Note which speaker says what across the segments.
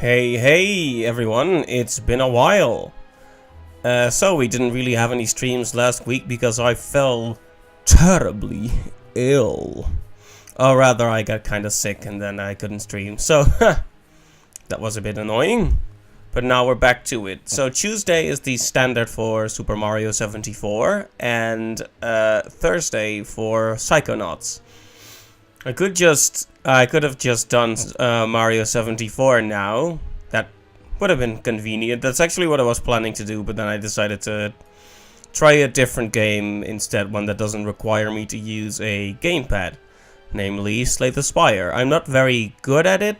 Speaker 1: Hey everyone, it's been a while. So we didn't really have any streams last week because I fell terribly ill. Or rather, I got kind of sick and then I couldn't stream. So that was a bit annoying. But now we're back to it. So Tuesday is the standard for Super Mario 74 and Thursday for Psychonauts. I could have just done Mario 74 now. That would have been convenient. That's actually what I was planning to do, but then I decided to try a different game instead, one that doesn't require me to use a gamepad, namely Slay the Spire. I'm not very good at it,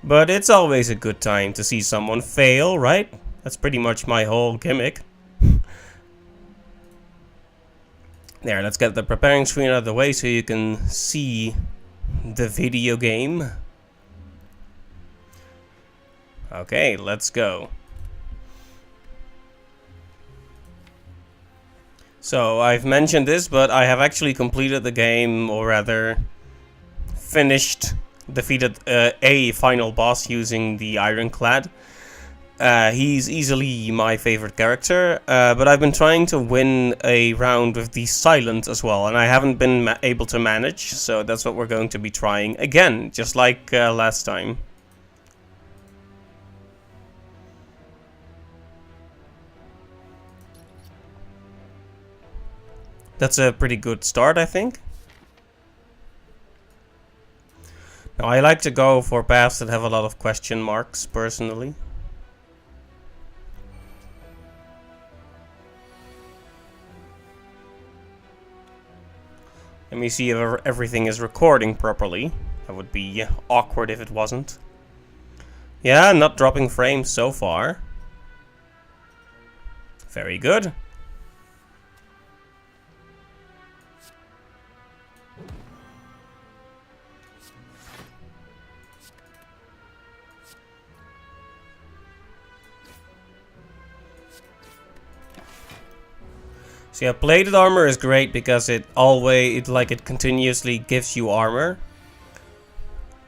Speaker 1: but it's always a good time to see someone fail, right? That's pretty much my whole gimmick. There, let's get the preparing screen out of the way so you can see the video game. Okay, let's go. So, I've mentioned this, but I have actually completed the game, or rather, defeated a final boss using the Ironclad. He's easily my favorite character, but I've been trying to win a round with the Silent as well, and I haven't been able to manage, so that's what we're going to be trying again, just like last time. That's a pretty good start, I think. Now, I like to go for paths that have a lot of question marks, personally. Let me see if everything is recording properly. That would be awkward if it wasn't. Yeah, not dropping frames so far. Very good. So yeah, plated armor is great because it continuously gives you armor.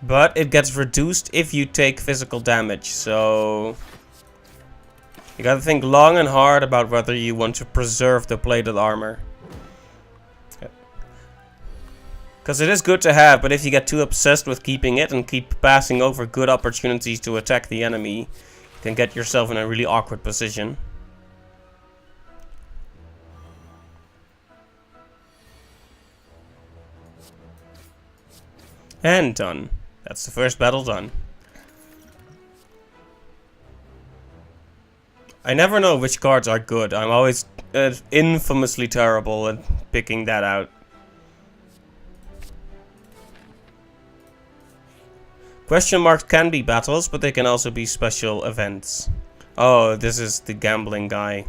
Speaker 1: But it gets reduced if you take physical damage, so you gotta think long and hard about whether you want to preserve the plated armor. Because it is good to have, but if you get too obsessed with keeping it and keep passing over good opportunities to attack the enemy, you can get yourself in a really awkward position. And done. That's the first battle done. I never know which cards are good. I'm always infamously terrible at picking that out. Question marks can be battles, but they can also be special events. Oh, this is the gambling guy.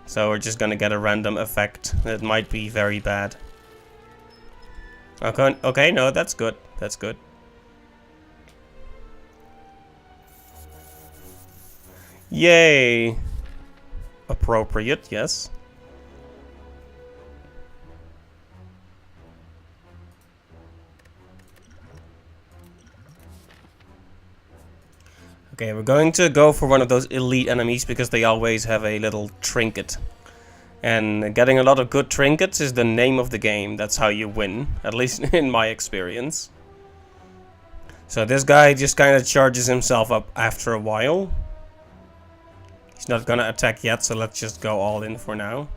Speaker 1: So we're just gonna get a random effect that might be very bad. Okay, no, that's good. That's good. Yay! Appropriate, yes. Okay, we're going to go for one of those elite enemies because they always have a little trinket. And getting a lot of good trinkets is the name of the game. That's how you win, at least in my experience. So this guy just kind of charges himself up after a while. He's not gonna attack yet, so let's just go all in for now.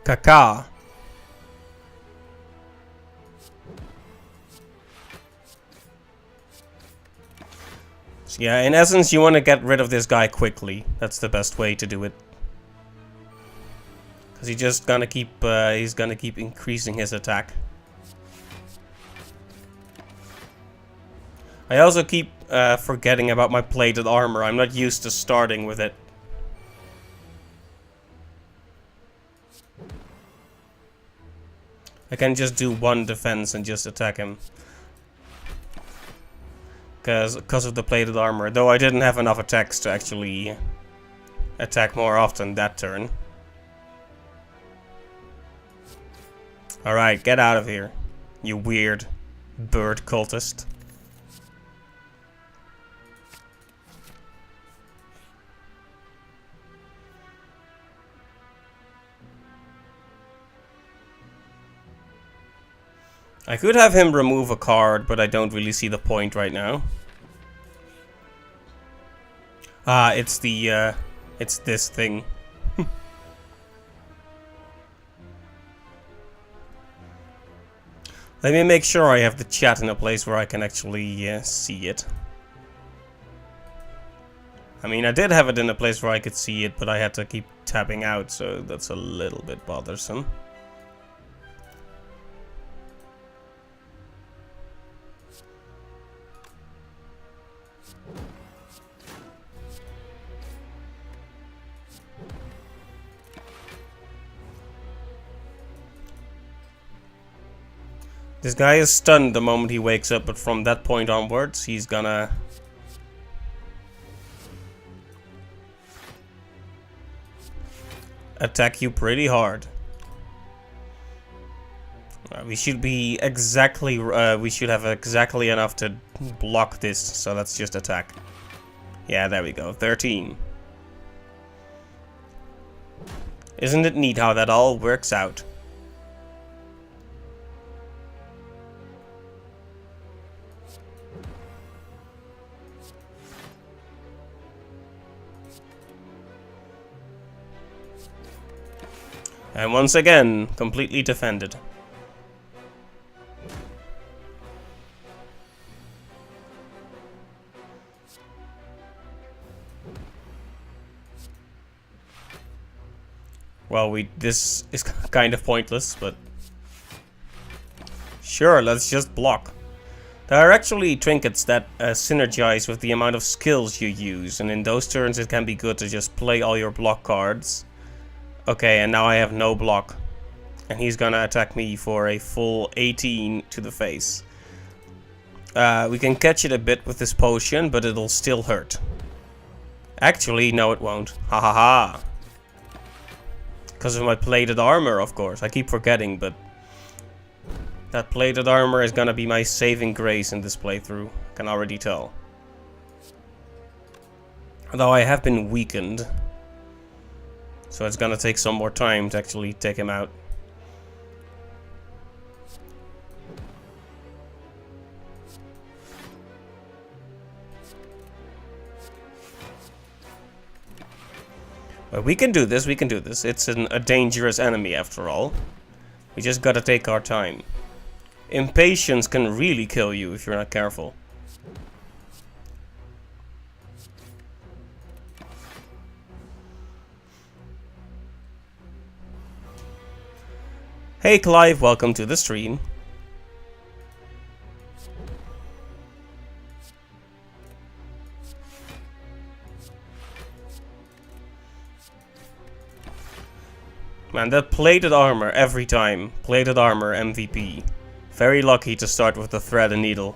Speaker 1: Kaka. So yeah, in essence, you want to get rid of this guy quickly. That's the best way to do it. Because he's gonna keep increasing his attack. I also keep forgetting about my plated armor. I'm not used to starting with it. I can just do one defense and just attack him. Because of the plated armor. Though I didn't have enough attacks to actually attack more often that turn. Alright, get out of here, you weird bird cultist. I could have him remove a card, but I don't really see the point right now. Ah, it's this thing. Let me make sure I have the chat in a place where I can actually see it. I mean, I did have it in a place where I could see it, but I had to keep tapping out, so that's a little bit bothersome. This guy is stunned the moment he wakes up, but from that point onwards, he's gonna... attack you pretty hard. We should be exactly... we should have exactly enough to block this, so let's just attack. Yeah, there we go. 13. Isn't it neat how that all works out? And once again, completely defended. Well, this is kind of pointless, but... sure, let's just block. There are actually trinkets that synergize with the amount of skills you use, and in those turns it can be good to just play all your block cards. Okay, and now I have no block. And he's gonna attack me for a full 18 to the face. We can catch it a bit with this potion, but it'll still hurt. Actually, no it won't. Ha ha ha. Because of my plated armor, of course. I keep forgetting, but... that plated armor is gonna be my saving grace in this playthrough. I can already tell. Although I have been weakened. So it's gonna take some more time to actually take him out. But we can do this, we can do this. It's a dangerous enemy after all. We just gotta take our time. Impatience can really kill you if you're not careful. Hey Clive, welcome to the stream. Man, that plated armor every time. Plated armor MVP. Very lucky to start with the thread and needle.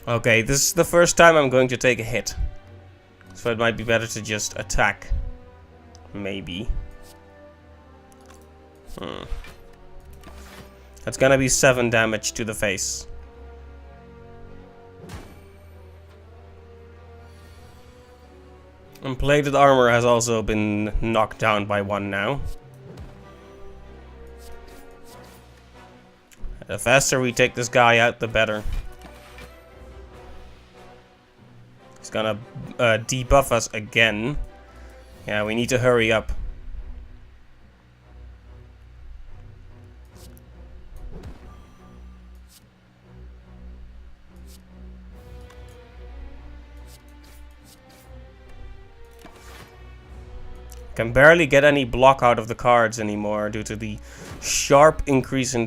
Speaker 1: Okay, this is the first time I'm going to take a hit. So it might be better to just attack. Maybe. That's gonna be 7 damage to the face. And plated armor has also been knocked down by 1 now. The faster we take this guy out, the better. He's gonna debuff us again. Yeah, we need to hurry up. Can barely get any block out of the cards anymore due to the sharp increase in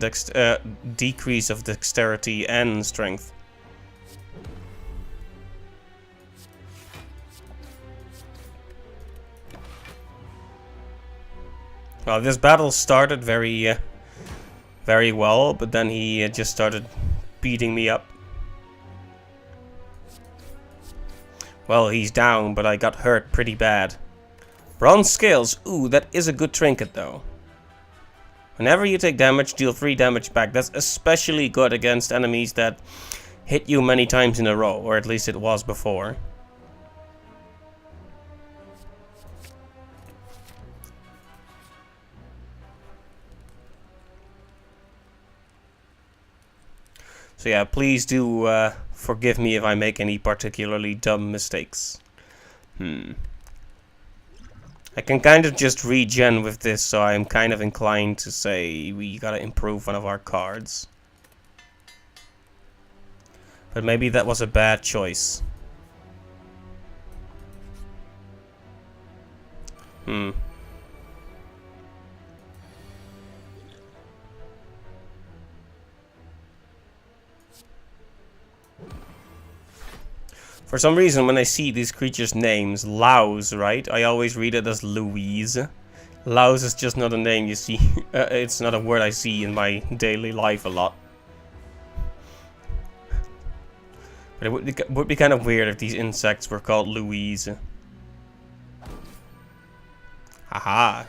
Speaker 1: decrease of dexterity and strength. Well, this battle started very well, but then he just started beating me up. Well, he's down, but I got hurt pretty bad. Bronze scales. Ooh, that is a good trinket though. Whenever you take damage, deal 3 damage back. That's especially good against enemies that hit you many times in a row, or at least it was before. So yeah, please do forgive me if I make any particularly dumb mistakes. I can kind of just regen with this, so I'm kind of inclined to say we gotta improve one of our cards. But maybe that was a bad choice. For some reason, when I see these creatures' names, Laus, right? I always read it as Louise. Laus is just not a name you see. It's not a word I see in my daily life a lot. But it would be kind of weird if these insects were called Louise. Haha.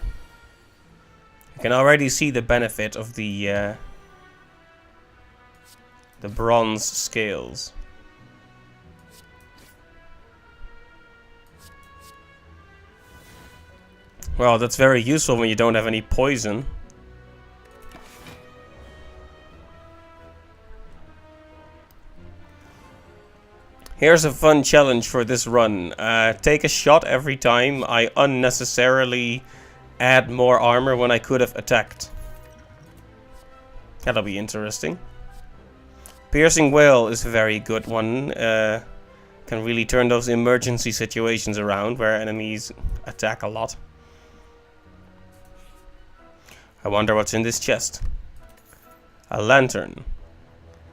Speaker 1: You can already see the benefit of the bronze scales. Well, that's very useful when you don't have any poison. Here's a fun challenge for this run. Take a shot every time I unnecessarily add more armor when I could have attacked. That'll be interesting. Piercing Wail is a very good one. Can really turn those emergency situations around where enemies attack a lot. I wonder what's in this chest. A lantern.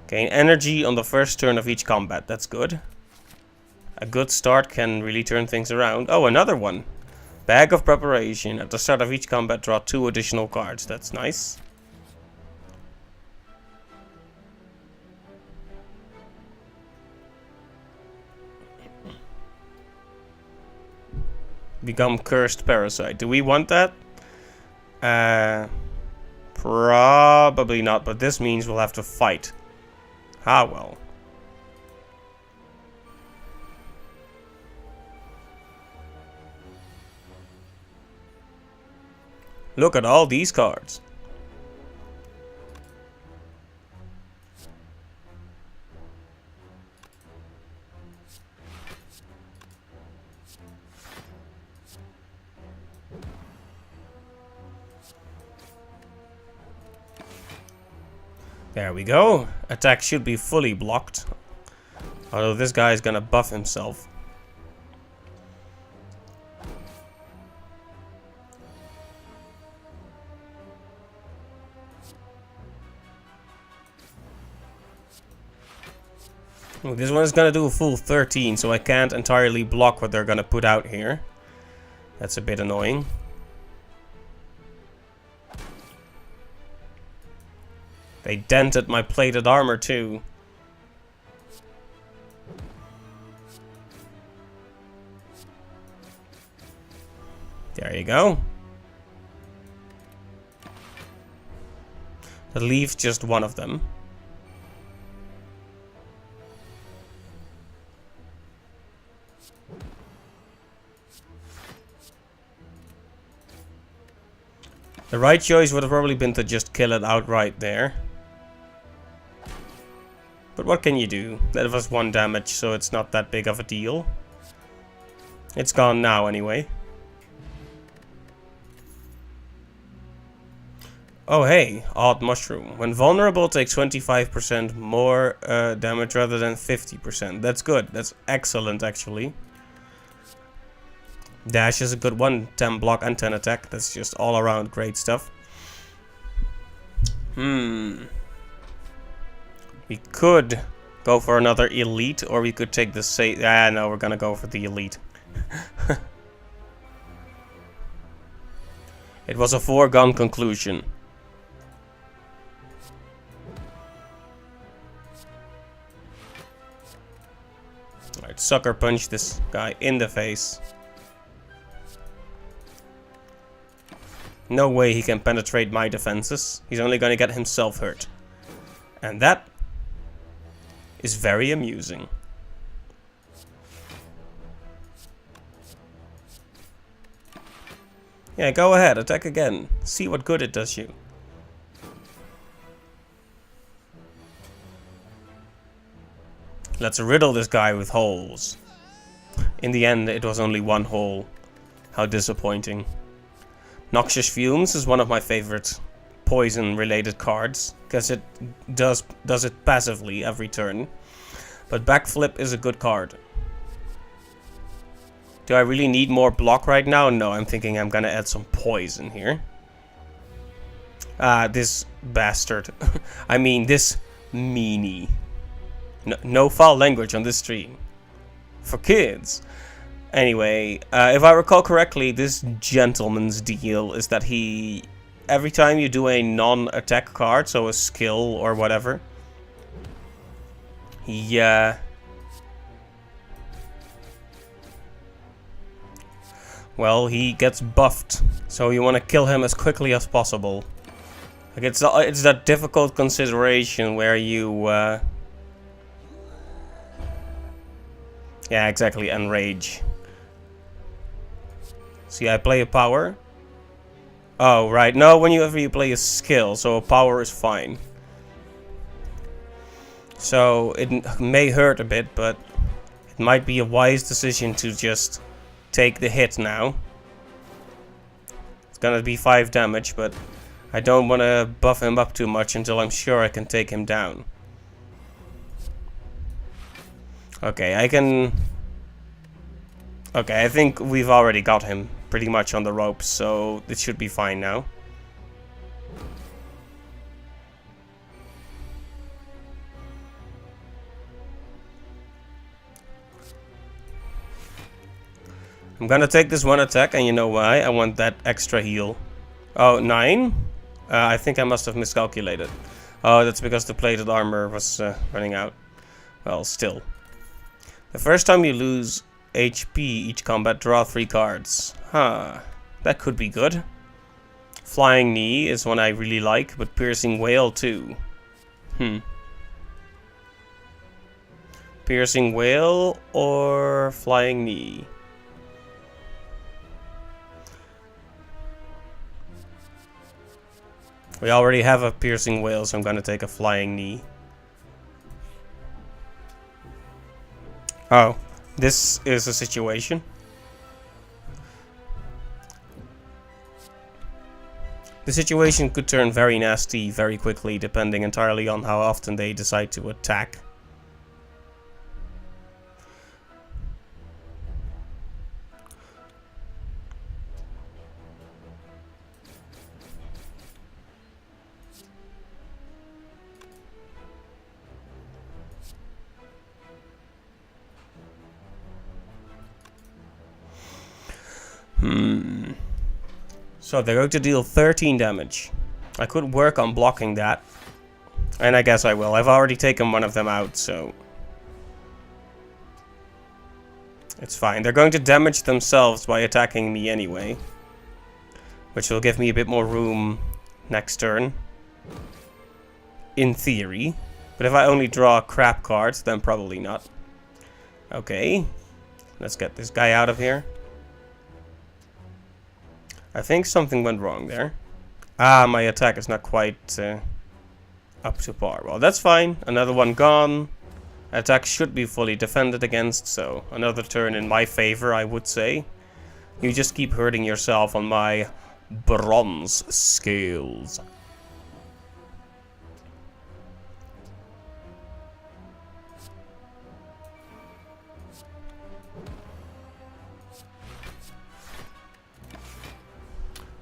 Speaker 1: Gain energy on the first turn of each combat. That's good. A good start can really turn things around. Oh, another one. Bag of preparation. At the start of each combat, draw 2 additional cards. That's nice. Become cursed parasite. Do we want that? Probably not, but this means we'll have to fight. Ah, well. Look at all these cards. There we go. Attack should be fully blocked. Although this guy is gonna buff himself. Ooh, this one is gonna do a full 13, so I can't entirely block what they're gonna put out here. That's a bit annoying. They dented my plated armor too. There you go. That leaves just one of them. The right choice would have probably been to just kill it outright there. But what can you do? That was 1 damage, so it's not that big of a deal. It's gone now anyway. Oh hey, odd mushroom. When vulnerable, takes 25% more damage rather than 50%. That's good. That's excellent actually. Dash is a good one. 10 block and 10 attack. That's just all around great stuff. We could go for another elite, or we could take the no, we're gonna go for the elite. It was a foregone conclusion. Alright, sucker punch this guy in the face. No way he can penetrate my defenses. He's only going to get himself hurt. And that is very amusing. Yeah, go ahead, attack again. See what good it does you. Let's riddle this guy with holes. In the end, it was only one hole. How disappointing. Noxious Fumes is one of my favorite poison-related cards, because it does it passively every turn. But Backflip is a good card. Do I really need more block right now? No, I'm thinking I'm gonna add some poison here. This bastard. I mean, this meanie. No foul language on this stream. For kids. Anyway, if I recall correctly, this gentleman's deal is that every time you do a non-attack card, so a skill or whatever, well, he gets buffed. So you want to kill him as quickly as possible. Like it's that difficult consideration where you yeah, exactly, enrage. See, I play a power. Oh, right. No, whenever you play a skill, so a power is fine. So it may hurt a bit, but it might be a wise decision to just take the hit now. It's gonna be 5 damage, but I don't want to buff him up too much until I'm sure I can take him down. Okay, I think we've already got him pretty much on the ropes, so it should be fine now. I'm gonna take this one attack, and you know why? I want that extra heal. Oh, 9? I think I must have miscalculated. Oh, that's because the plated armor was running out. Well, still. The first time you lose HP each combat, draw 3 cards. Huh. That could be good. Flying Knee is one I really like, but Piercing Wail too. Piercing Wail or Flying Knee? We already have a Piercing Wail, so I'm gonna take a Flying Knee. Oh, this is a situation. The situation could turn very nasty very quickly, depending entirely on how often they decide to attack. So they're going to deal 13 damage. I could work on blocking that. And I guess I will. I've already taken one of them out, so it's fine. They're going to damage themselves by attacking me anyway, which will give me a bit more room next turn. In theory. But if I only draw crap cards, then probably not. Okay. Let's get this guy out of here. I think something went wrong there. Ah, my attack is not quite up to par. Well, that's fine. Another one gone. Attack should be fully defended against, so another turn in my favor, I would say. You just keep hurting yourself on my bronze scales.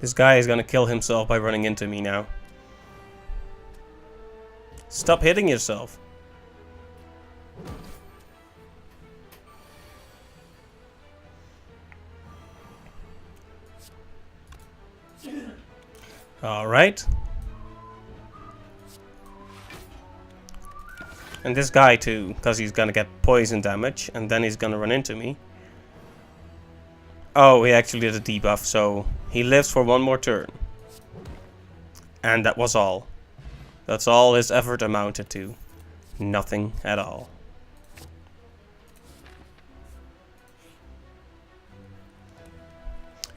Speaker 1: This guy is gonna kill himself by running into me now. Stop hitting yourself. Alright. And this guy too, because he's gonna get poison damage, and then he's gonna run into me. Oh, he actually did a debuff, so he lives for one more turn. And that was all. That's all his effort amounted to. Nothing at all.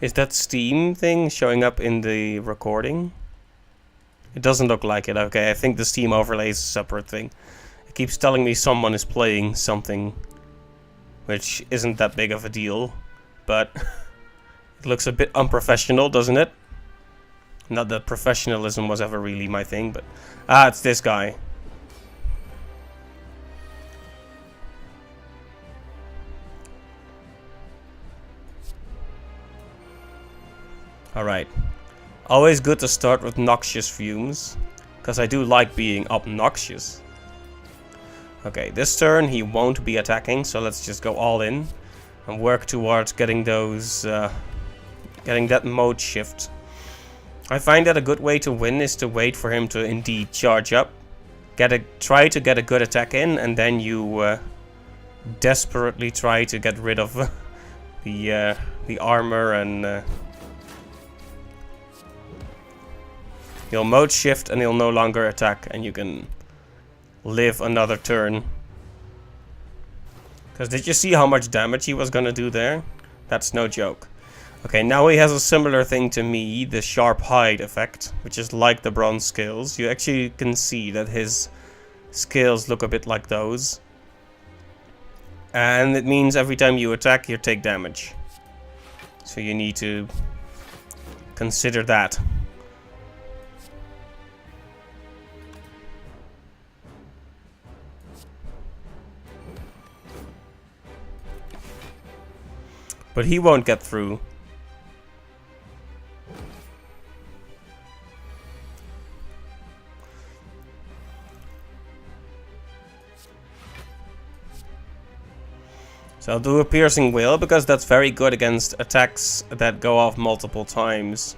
Speaker 1: Is that Steam thing showing up in the recording? It doesn't look like it. Okay, I think the Steam overlay is a separate thing. It keeps telling me someone is playing something, which isn't that big of a deal, but it looks a bit unprofessional, doesn't it? Not that professionalism was ever really my thing, but... Ah, it's this guy. Alright. Always good to start with noxious fumes, because I do like being obnoxious. Okay, this turn he won't be attacking, so let's just go all in and work towards getting those, getting that mode shift. I find that a good way to win is to wait for him to indeed charge up, try to get a good attack in, and then you desperately try to get rid of the armor and. He'll mode shift and he'll no longer attack, and you can live another turn. Because did you see how much damage he was gonna do there? That's no joke. Okay, now he has a similar thing to me, the sharp hide effect, which is like the bronze scales. You actually can see that his scales look a bit like those. And it means every time you attack, you take damage. So you need to consider that. But he won't get through. So I'll do a piercing wail, because that's very good against attacks that go off multiple times.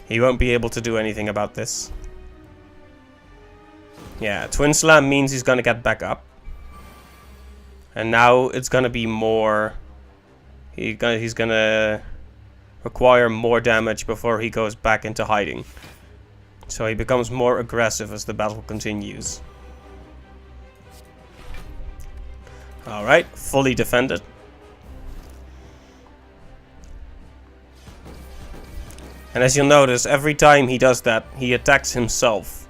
Speaker 1: He won't be able to do anything about this. Yeah, Twin Slam means he's gonna get back up. And now it's gonna be more... He's gonna require more damage before he goes back into hiding. So he becomes more aggressive as the battle continues. Alright, fully defended. And as you'll notice, every time he does that, he attacks himself.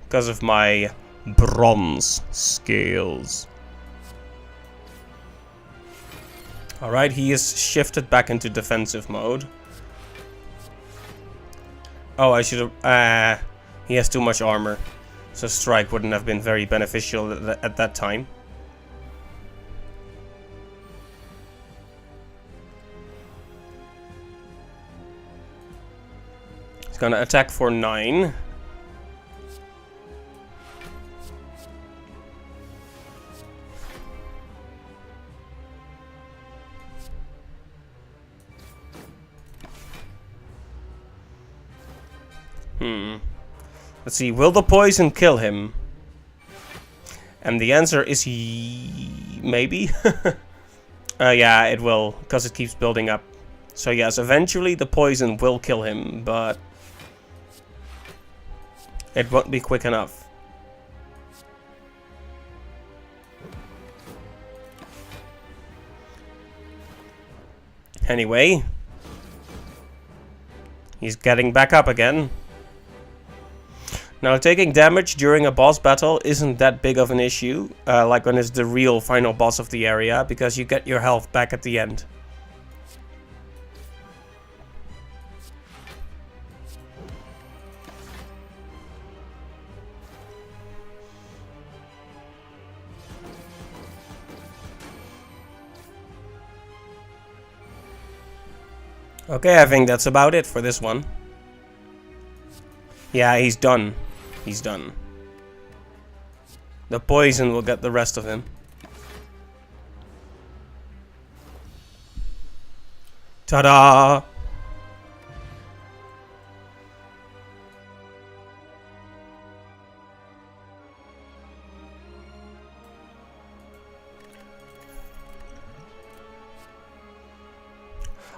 Speaker 1: Because of my bronze scales. Alright, he is shifted back into defensive mode. Oh, I should have... he has too much armor. So strike wouldn't have been very beneficial at that time. He's gonna attack for 9. Let's see, will the poison kill him? And the answer is maybe. Yeah, it will, because it keeps building up. So yes, eventually the poison will kill him, but it won't be quick enough. Anyway, he's getting back up again. Now, taking damage during a boss battle isn't that big of an issue, like when it's the real final boss of the area, because you get your health back at the end. Okay, I think that's about it for this one. Yeah, he's done. He's done. The poison will get the rest of him. Ta-da!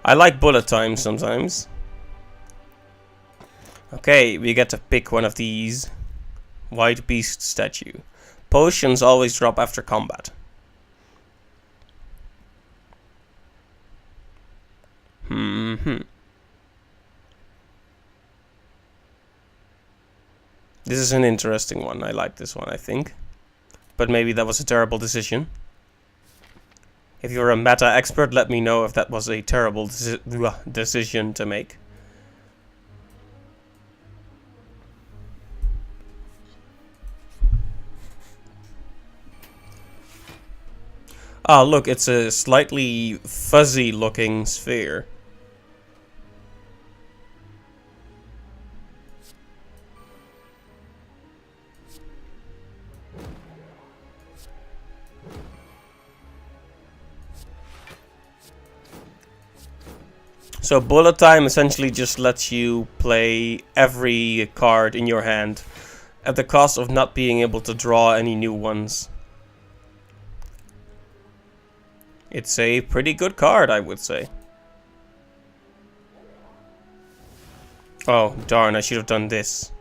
Speaker 1: I like bullet time sometimes. Okay, we get to pick one of these. White beast statue. Potions always drop after combat. This is an interesting one. I like this one, I think. But maybe that was a terrible decision. If you're a meta expert, let me know if that was a terrible decision to make. Ah, look, it's a slightly fuzzy looking sphere. So bullet time essentially just lets you play every card in your hand at the cost of not being able to draw any new ones. It's a pretty good card, I would say. Oh, darn, I should have done this.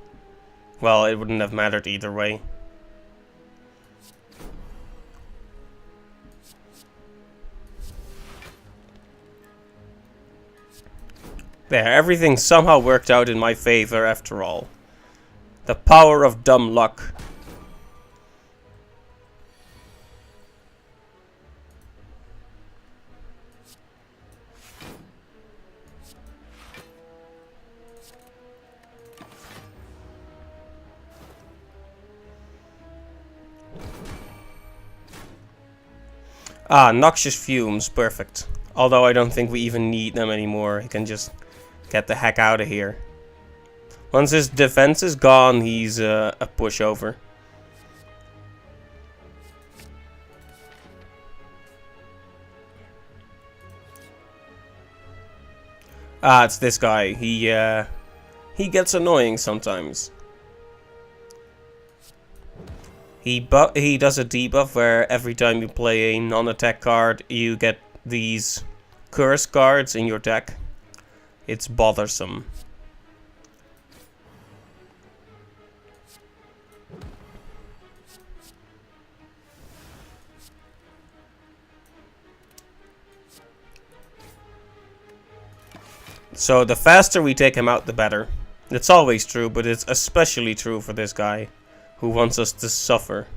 Speaker 1: Well, it wouldn't have mattered either way. There, everything somehow worked out in my favor after all. The power of dumb luck. Ah, noxious fumes, perfect. Although I don't think we even need them anymore. He can just get the heck out of here. Once his defense is gone, he's a pushover. Ah, it's this guy. He gets annoying sometimes. He does a debuff where every time you play a non-attack card, you get these curse cards in your deck. It's bothersome. So the faster we take him out, the better. It's always true, but it's especially true for this guy, who wants us to suffer.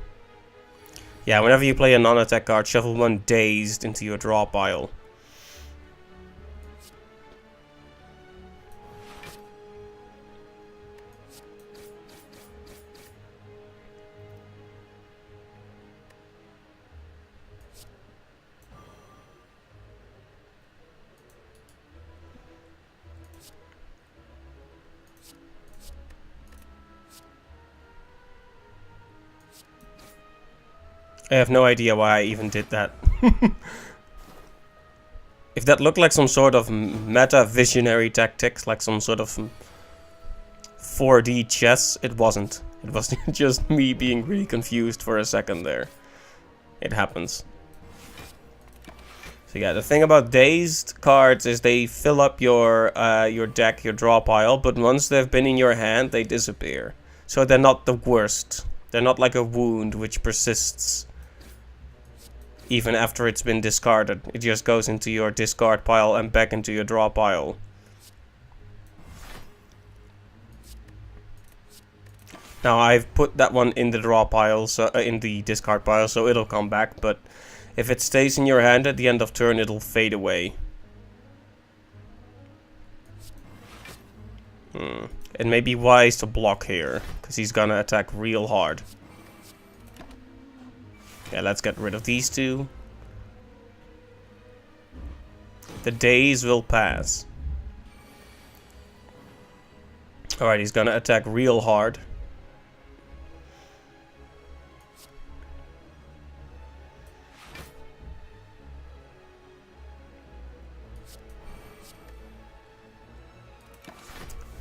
Speaker 1: Yeah, whenever you play a non-attack card, shuffle one Dazed into your draw pile. I have no idea why I even did that. If that looked like some sort of meta visionary tactics, like some sort of 4D chess, it wasn't. It was just me being really confused for a second there. It happens. So yeah, the thing about dazed cards is they fill up your deck, your draw pile, but once they've been in your hand, they disappear. So they're not the worst. They're not like a wound which persists even after it's been discarded. It just goes into your discard pile and back into your draw pile. Now I've put that one in the draw pile, so in the discard pile, so it'll come back, but if it stays in your hand at the end of turn, it'll fade away. It may be wise to block here, because he's gonna attack real hard. Yeah, let's get rid of these two. The days will pass. Alright, he's gonna attack real hard.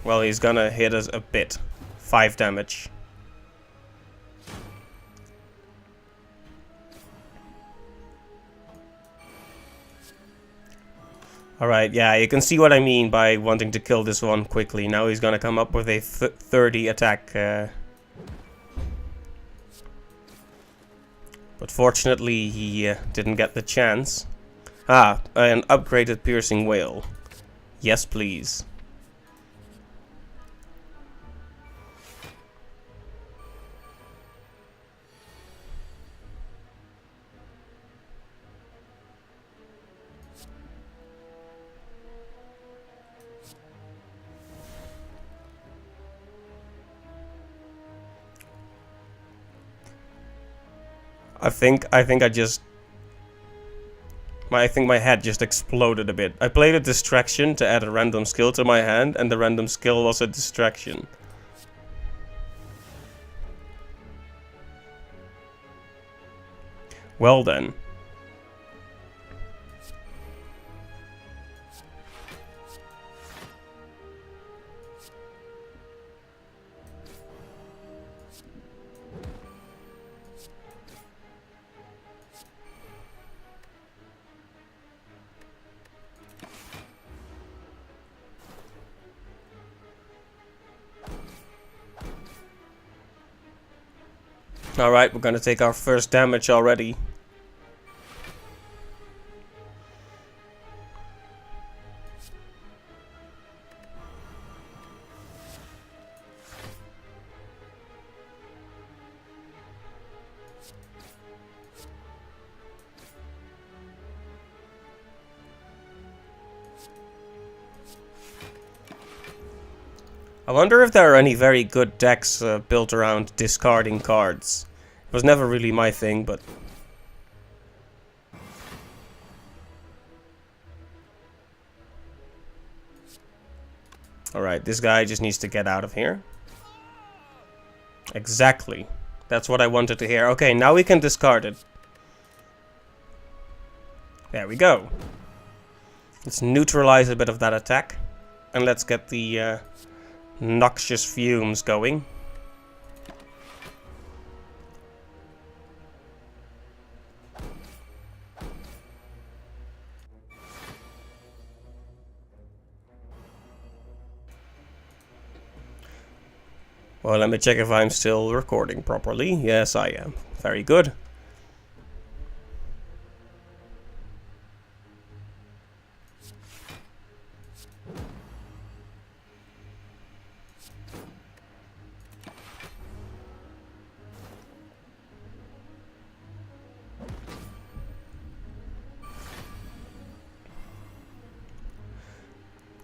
Speaker 1: Well, he's gonna hit us a bit. 5 damage. Alright, yeah, you can see what I mean by wanting to kill this one quickly. Now he's gonna come up with a 30 attack. But fortunately, he didn't get the chance. Ah, an upgraded piercing whale. Yes, please. I think my head just exploded a bit. I played a distraction to add a random skill to my hand, and the random skill was a distraction. Well then. Alright, we're gonna take our first damage already. I wonder if there are any very good decks built around discarding cards. It was never really my thing, but... Alright, this guy just needs to get out of here. Exactly. That's what I wanted to hear. Okay, now we can discard it. There we go. Let's neutralize a bit of that attack. And let's get the... noxious fumes going. Well, let me check if I'm still recording properly. Yes, I am. Very good.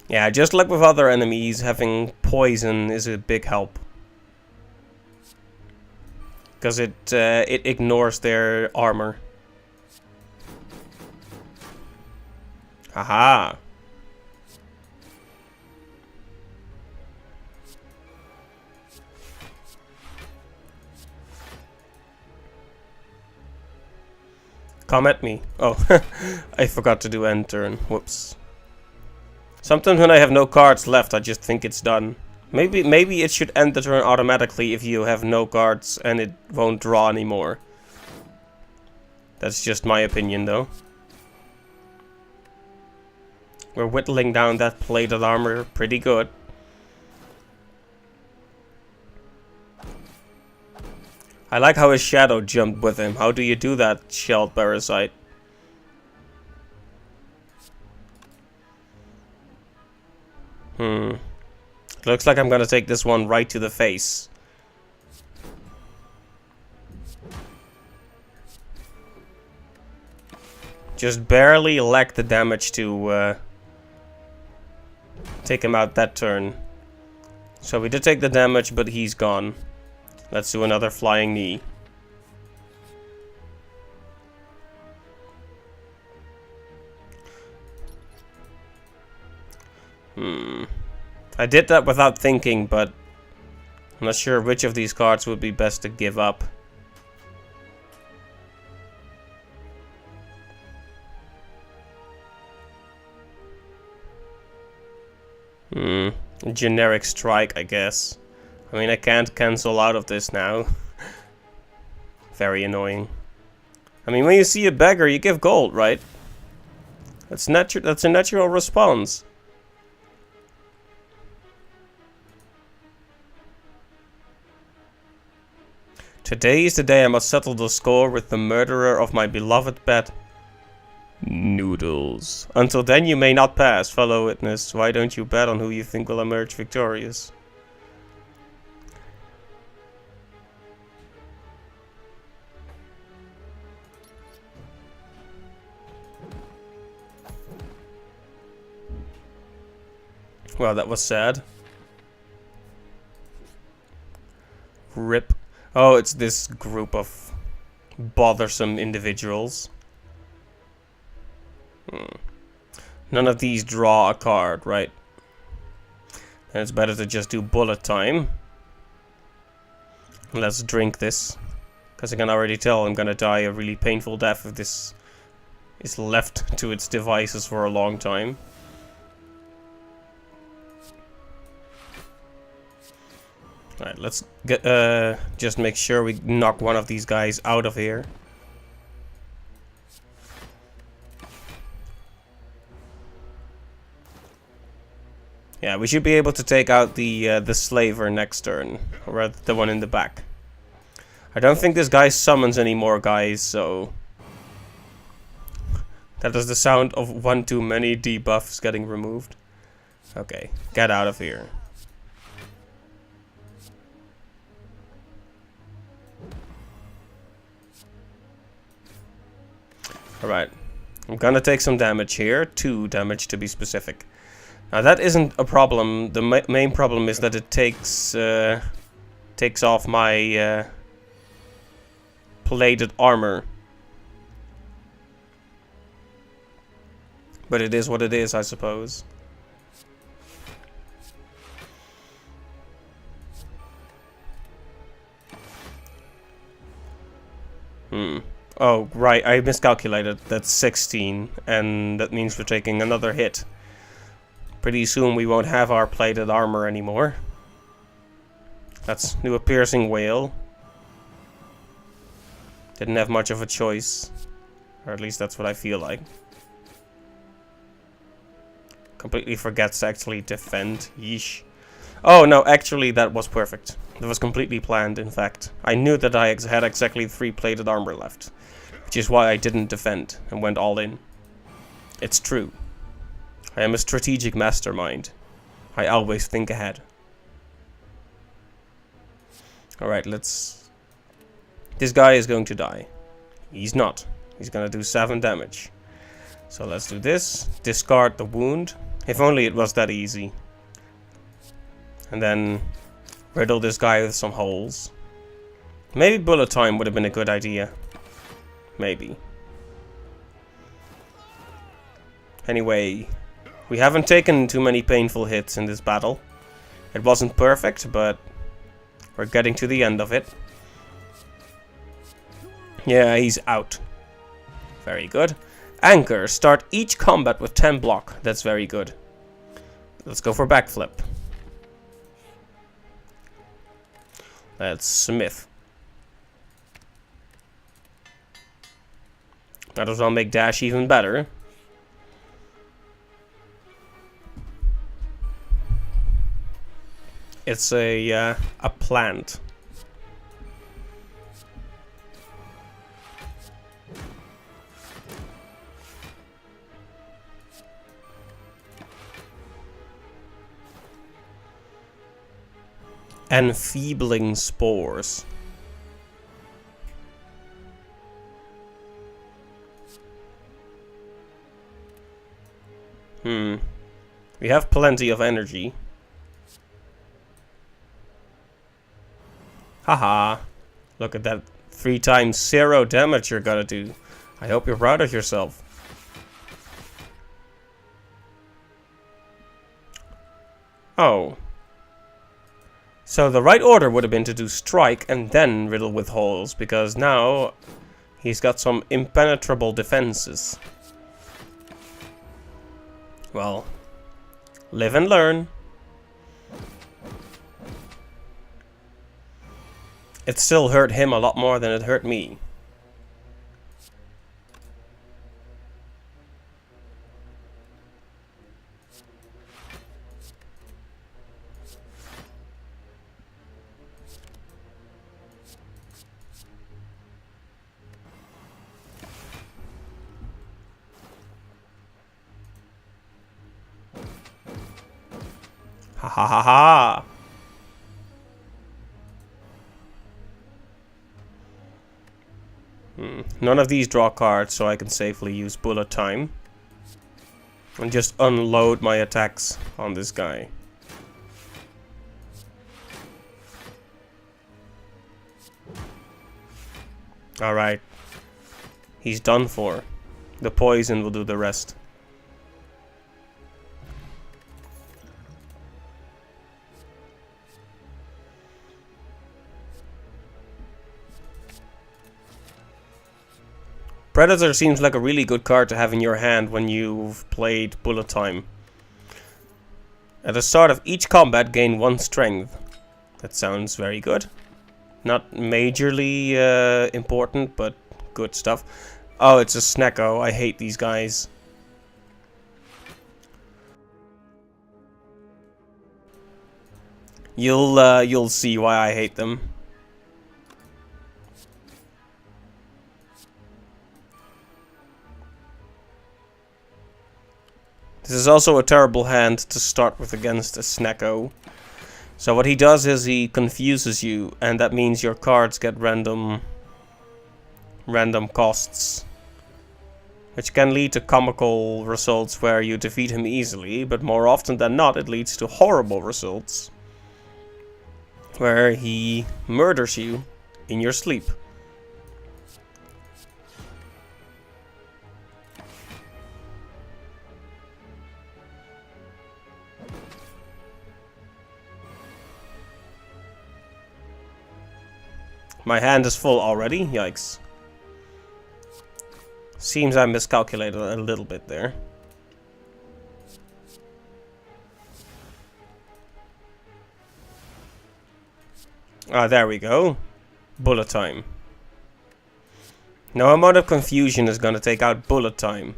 Speaker 1: Yeah, just like with other enemies, having poison is a big help. Because it ignores their armor. Haha. Come at me. Oh, I forgot to do end turn. Whoops. Sometimes when I have no cards left, I just think it's done. Maybe it should end the turn automatically if you have no cards and it won't draw anymore. That's just my opinion, though. We're whittling down that plated armor pretty good. I like how his shadow jumped with him. How do you do that, Shelled Parasite? Looks like I'm gonna take this one right to the face. Just barely lack the damage to take him out that turn. So we did take the damage, but he's gone. Let's do another flying knee. I did that without thinking, but I'm not sure which of these cards would be best to give up. Generic strike, I guess. I mean, I can't cancel out of this now. Very annoying. I mean, when you see a beggar, you give gold, right? That's a natural response. Today is the day I must settle the score with the murderer of my beloved pet. Noodles. Until then you may not pass, fellow witness. Why don't you bet on who you think will emerge victorious? Well, that was sad. RIP. Oh, it's this group of bothersome individuals. None of these draw a card, right? And it's better to just do bullet time. Let's drink this. Because I can already tell I'm gonna die a really painful death if this is left to its devices for a long time. Alright, let's get, just make sure we knock one of these guys out of here. Yeah, we should be able to take out the slaver next turn, or rather the one in the back. I don't think this guy summons any more guys, so that is the sound of one too many debuffs getting removed. Okay, get out of here. Alright, I'm gonna take some damage here, 2 damage to be specific. Now that isn't a problem, the main problem is that it takes off my plated armor. But it is what it is, I suppose. Oh, right, I miscalculated. That's 16, and that means we're taking another hit. Pretty soon we won't have our plated armor anymore. Let's do a piercing wail. Didn't have much of a choice. Or at least that's what I feel like. Completely forgets to actually defend. Yeesh. Oh, no, actually that was perfect. That was completely planned, in fact. I knew that I had exactly 3 plated armor left. Which is why I didn't defend and went all in. It's true. I am a strategic mastermind. I always think ahead. Alright, let's... This guy is going to die. He's not. He's gonna do 7 damage. So let's do this. Discard the wound. If only it was that easy. And then riddle this guy with some holes. Maybe bullet time would have been a good idea. Maybe. Anyway, we haven't taken too many painful hits in this battle. It wasn't perfect, but we're getting to the end of it. Yeah, he's out. Very good. Anchor. Start each combat with 10 block. That's very good. Let's go for backflip. That's Smith. Might as well make dash even better. It's a plant. Enfeebling spores. We have plenty of energy. Haha. Look at that 3 times 0 damage you're gonna do. I hope you're proud of yourself. Oh. So the right order would have been to do strike and then riddle with holes, because now he's got some impenetrable defenses. Well, live and learn. It still hurt him a lot more than it hurt me. Ha ha ha ha! None of these draw cards, so I can safely use bullet time. And just unload my attacks on this guy. Alright. He's done for. The poison will do the rest. Predator seems like a really good card to have in your hand when you've played Bullet Time. At the start of each combat, gain 1 strength. That sounds very good. Not majorly important, but good stuff. Oh, it's a Snecko. I hate these guys. You'll see why I hate them. This is also a terrible hand to start with against a Snecko. So what he does is he confuses you, and that means your cards get random costs. Which can lead to comical results where you defeat him easily, but more often than not it leads to horrible results. Where he murders you in your sleep. My hand is full already, yikes. Seems I miscalculated a little bit there. Ah, there we go. Bullet time. No amount of confusion is gonna take out bullet time.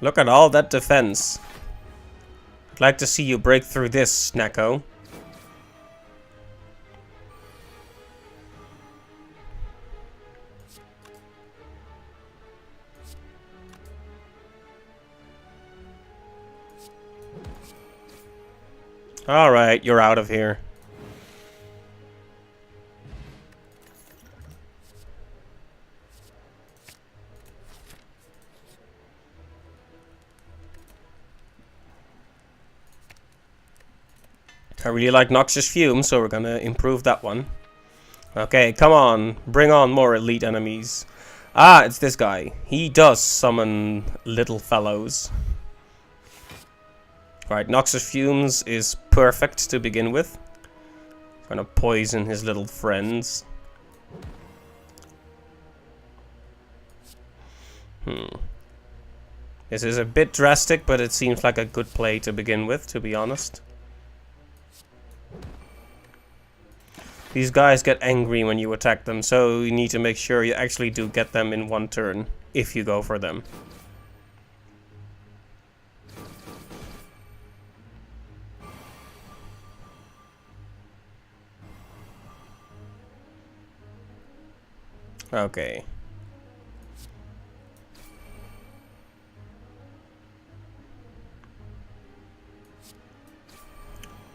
Speaker 1: Look at all that defense. I'd like to see you break through this, Snecko. Alright, you're out of here. I really like Noxious Fume, so we're gonna improve that one. Okay, come on. Bring on more elite enemies. Ah, it's this guy. He does summon little fellows. Right, Noxious Fumes is perfect to begin with. Gonna poison his little friends. This is a bit drastic, but it seems like a good play to begin with, to be honest. These guys get angry when you attack them, so you need to make sure you actually do get them in one turn, if you go for them. Okay.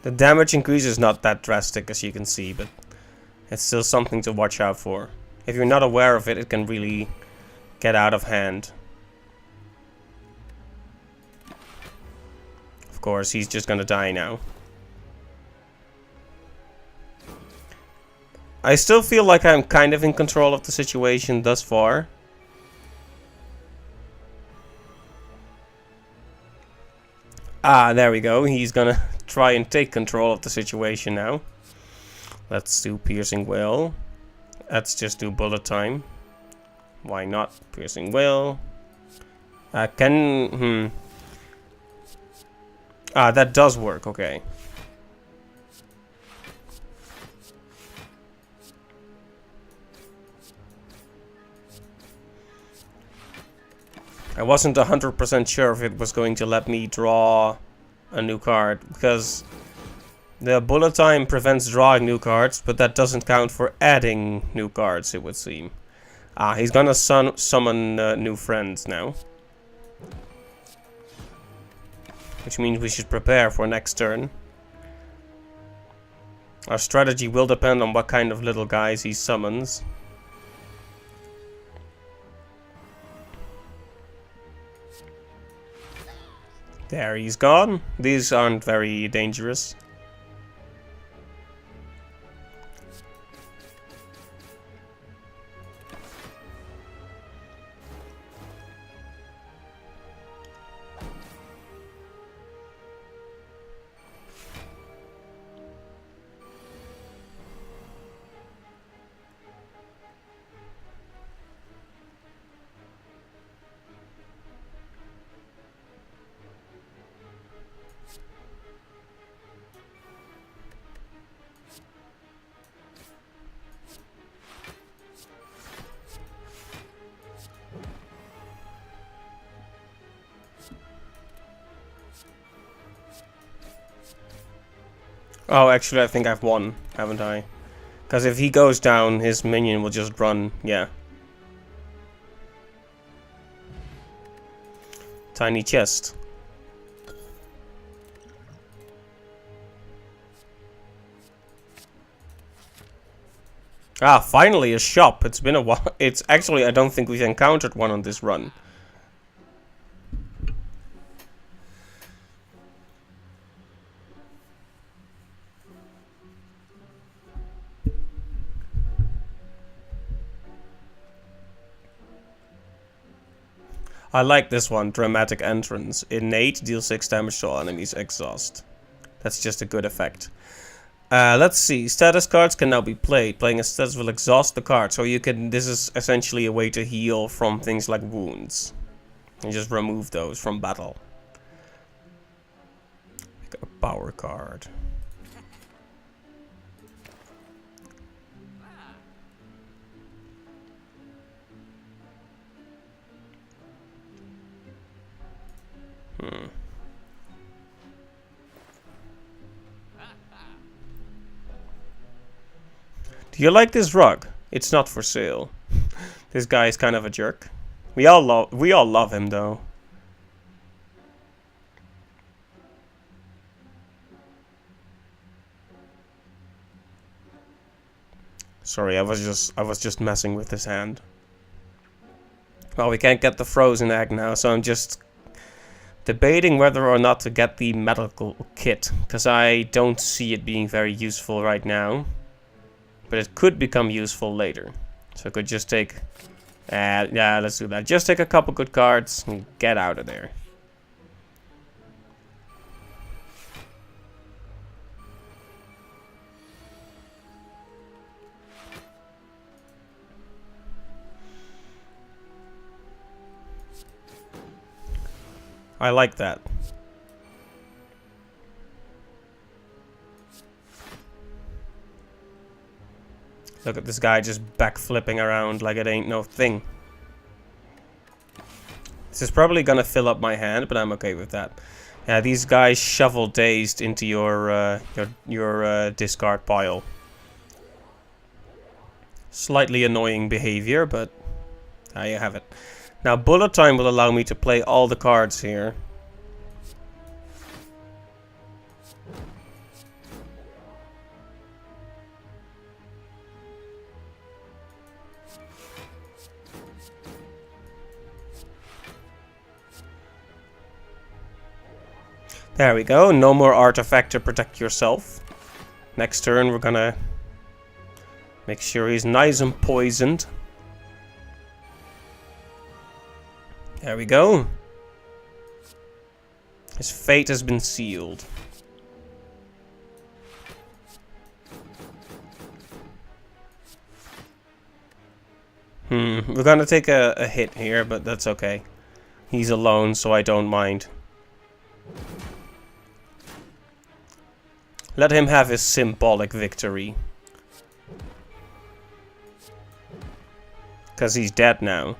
Speaker 1: The damage increase is not that drastic, as you can see, but it's still something to watch out for. If you're not aware of it, it can really get out of hand. Of course, he's just gonna die now. I still feel like I'm kind of in control of the situation thus far. Ah, there we go. He's gonna try and take control of the situation now. Let's do Piercing Will. Let's just do Bullet Time. Why not? Piercing Will. Ah, that does work. Okay. I wasn't 100% sure if it was going to let me draw a new card, because the bullet time prevents drawing new cards, but that doesn't count for adding new cards, it would seem. Ah, he's gonna summon new friends now. Which means we should prepare for next turn. Our strategy will depend on what kind of little guys he summons. There, he's gone. These aren't very dangerous. Oh, actually, I think I've won, haven't I? Because if he goes down, his minion will just run. Yeah. Tiny chest. Ah, finally a shop. It's been a while. It's actually, I don't think we've encountered one on this run. I like this one, Dramatic Entrance. Innate, deal 6 damage to all enemies, exhaust. That's just a good effect. Let's see, status cards can now be played. Playing a status will exhaust the card, so you can, this is essentially a way to heal from things like wounds. And just remove those from battle. Like a power card. Do you like this rug? It's not for sale. This guy is kind of a jerk. We all love him though. Sorry, I was just messing with his hand. Well, we can't get the frozen egg now, so I'm just debating whether or not to get the medical kit, because I don't see it being very useful right now. But it could become useful later. So I could just take... yeah, let's do that. Just take a couple good cards and get out of there. I like that. Look at this guy just backflipping around like it ain't no thing. This is probably gonna fill up my hand, but I'm okay with that. Yeah, these guys shovel dazed into your discard pile. Slightly annoying behavior, but there you have it. Now, bullet time will allow me to play all the cards here. There we go, no more artifact to protect yourself. Next turn we're gonna make sure he's nice and poisoned. There we go. His fate has been sealed. We're gonna take a hit here, but that's okay. He's alone, so I don't mind. Let him have his symbolic victory. Because he's dead now.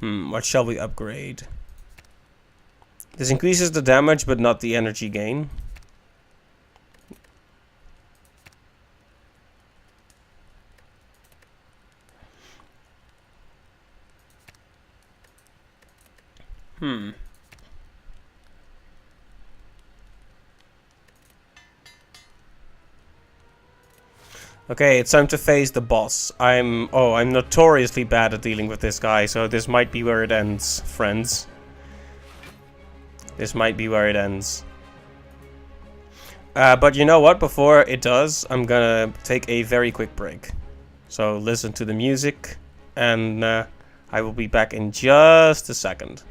Speaker 1: What shall we upgrade? This increases the damage, but not the energy gain. Okay, it's time to face the boss. I'm notoriously bad at dealing with this guy, so this might be where it ends, friends. This might be where it ends. But you know what? Before it does, I'm gonna take a very quick break. So listen to the music, and I will be back in just a second.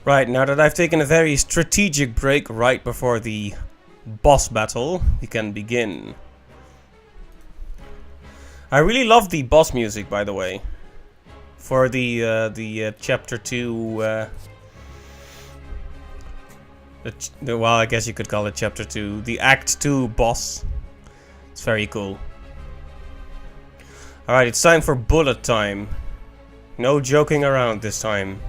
Speaker 1: Right, now that I've taken a very strategic break right before the boss battle, we can begin. I really love the boss music, by the way, for the chapter 2, well, I guess you could call it chapter 2, the act 2 boss. It's very cool. Alright, it's time for bullet time. No joking around this time.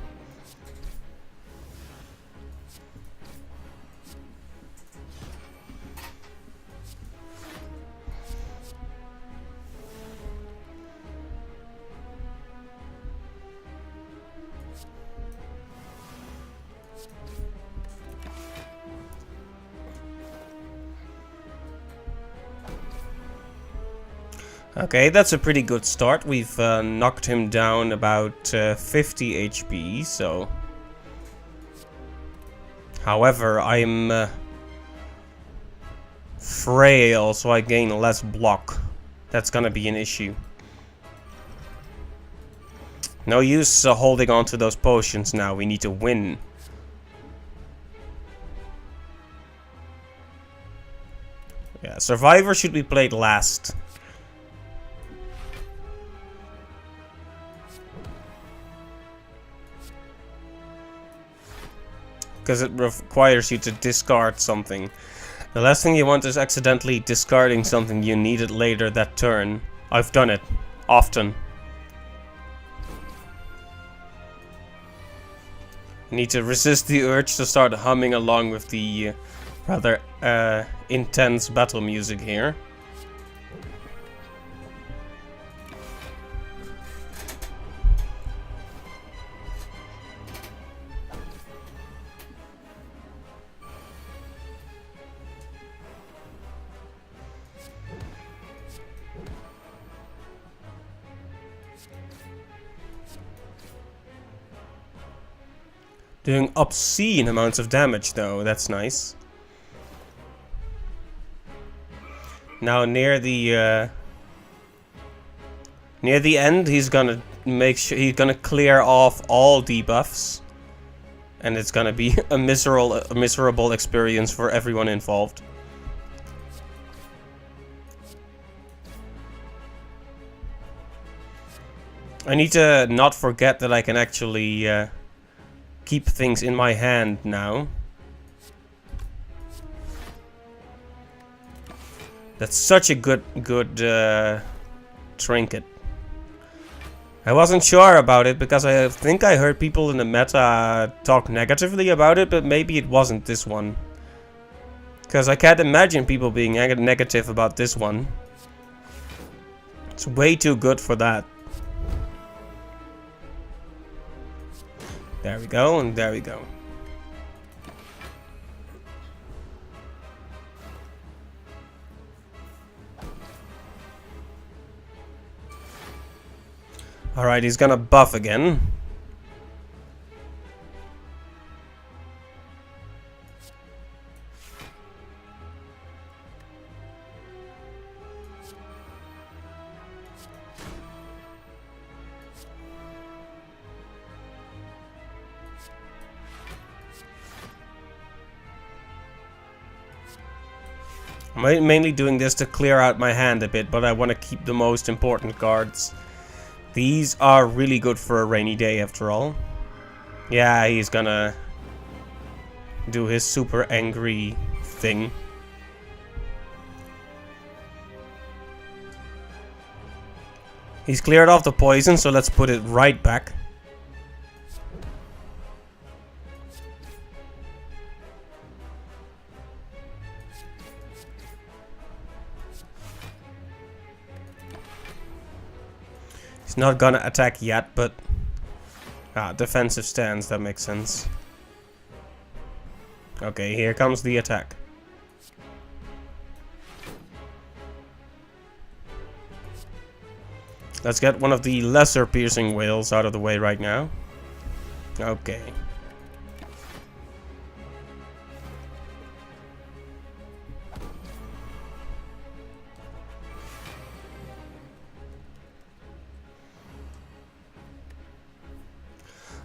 Speaker 1: Okay, that's a pretty good start. We've knocked him down about 50 HP, so... However, I'm frail, so I gain less block. That's gonna be an issue. No use holding on to those potions now, we need to win. Yeah, Survivor should be played last. Because it requires you to discard something. The last thing you want is accidentally discarding something you needed later that turn. I've done it. Often. You need to resist the urge to start humming along with the rather intense battle music here. Doing obscene amounts of damage though, that's nice. Now near the end he's gonna make sure he's gonna clear off all debuffs. And it's gonna be a miserable experience for everyone involved. I need to not forget that I can actually keep things in my hand now. That's such a good trinket. I wasn't sure about it because I think I heard people in the meta talk negatively about it, but maybe it wasn't this one. Because I can't imagine people being negative about this one. It's way too good for that. There we go, and there we go. Alright, he's gonna buff again. I'm mainly doing this to clear out my hand a bit, but I want to keep the most important cards. These are really good for a rainy day after all. Yeah, he's gonna do his super angry thing. He's cleared off the poison, so let's put it right back. He's not gonna attack yet, but... defensive stance, that makes sense. Okay, here comes the attack. Let's get one of the lesser piercing whales out of the way right now. Okay.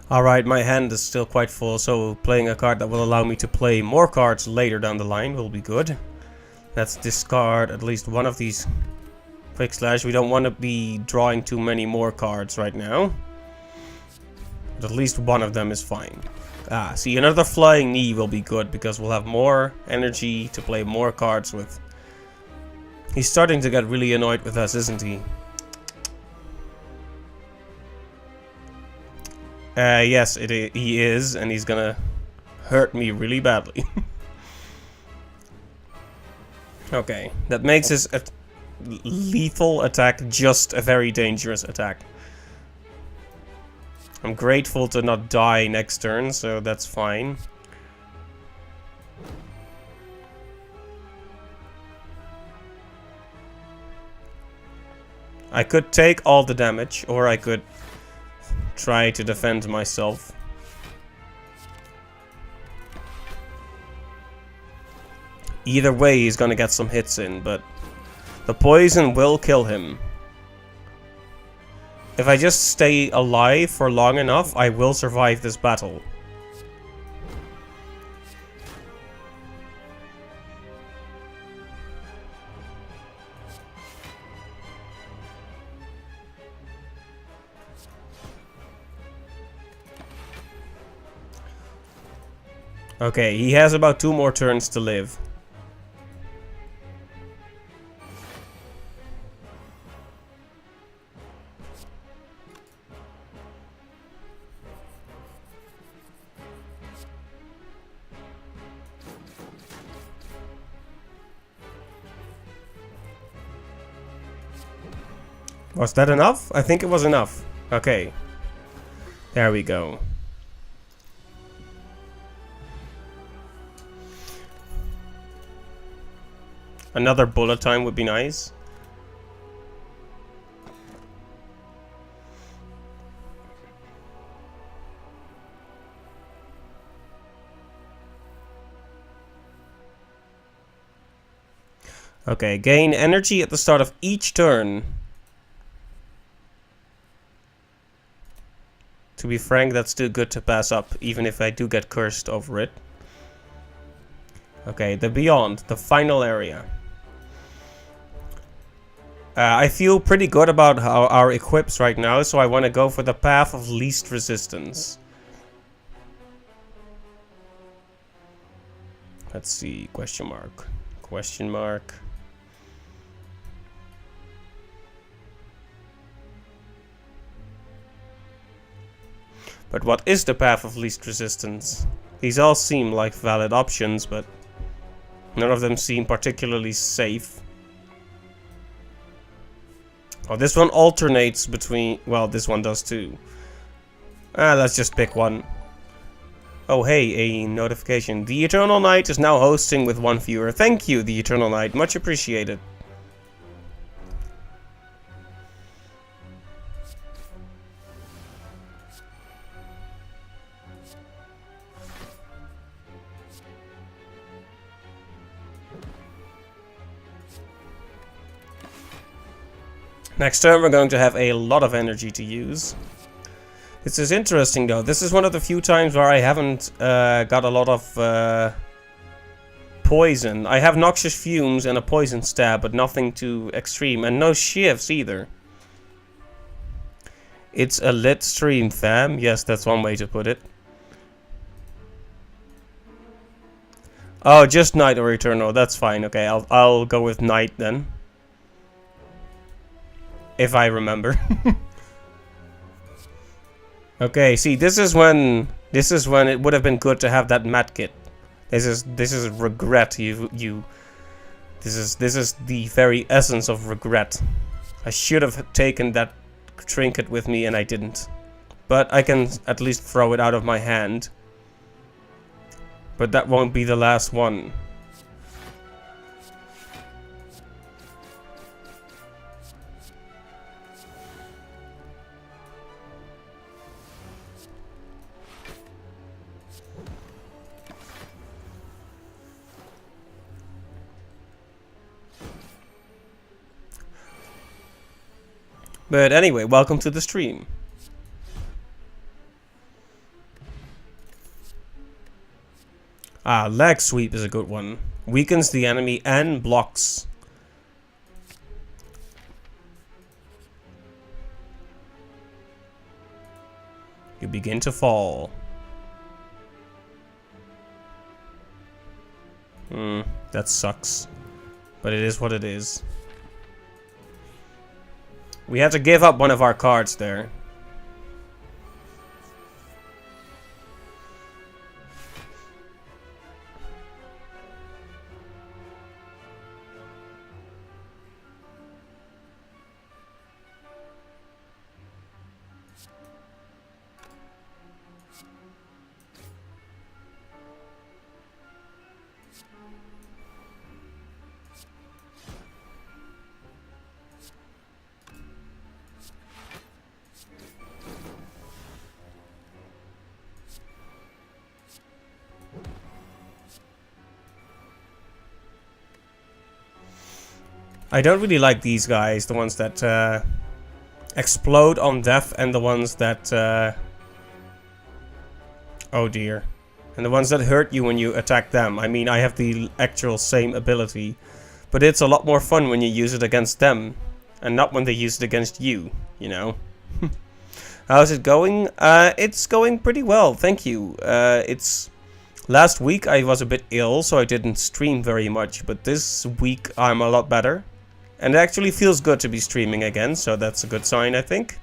Speaker 1: Alright, my hand is still quite full, so playing a card that will allow me to play more cards later down the line will be good. Let's discard at least one of these Quick Slash. We don't want to be drawing too many more cards right now. But at least one of them is fine. See, another Flying Knee will be good, because we'll have more energy to play more cards with. He's starting to get really annoyed with us, isn't he? Yes, he is, and he's gonna hurt me really badly. Okay, that makes his lethal attack just a very dangerous attack. I'm grateful to not die next turn, so that's fine. I could take all the damage, or I could try to defend myself. Either way, he's gonna get some hits in, but the poison will kill him. If I just stay alive for long enough, I will survive this battle. Okay, he has about 2 more turns to live. Was that enough? I think it was enough. Okay. There we go. Another bullet time would be nice. Okay, gain energy at the start of each turn. To be frank, that's still good to pass up, even if I do get cursed over it. Okay, the Beyond, the final area. I feel pretty good about how our equips right now, so I want to go for the path of least resistance. Let's see, question mark, question mark. But what is the path of least resistance? These all seem like valid options, but none of them seem particularly safe. Oh, this one alternates between... Well, this one does too. Let's just pick one. Oh, hey, a notification. The Eternal Night is now hosting with 1 viewer. Thank you, the Eternal Night. Much appreciated. Next turn we're going to have a lot of energy to use. This is interesting though. This is one of the few times where I haven't got a lot of poison. I have noxious fumes and a poison stab, but nothing too extreme. And no shifts either. It's a lit stream, fam. Yes, that's one way to put it. Oh, just night or eternal. That's fine. Okay, I'll go with night then. If I remember. Okay, see, this is when it would have been good to have that medkit. This is regret. This is the very essence of regret. I should have taken that trinket with me and I didn't. But I can at least throw it out of my hand. But that won't be the last one. But anyway, welcome to the stream. Leg sweep is a good one. Weakens the enemy and blocks. You begin to fall. That sucks. But it is what it is. We had to give up one of our cards there. I don't really like these guys, the ones that explode on death and the ones that... oh dear. And the ones that hurt you when you attack them. I mean, I have the actual same ability. But it's a lot more fun when you use it against them. And not when they use it against you, you know. How's it going? It's going pretty well, thank you. Last week I was a bit ill, so I didn't stream very much. But this week I'm a lot better. And it actually feels good to be streaming again, so that's a good sign, I think.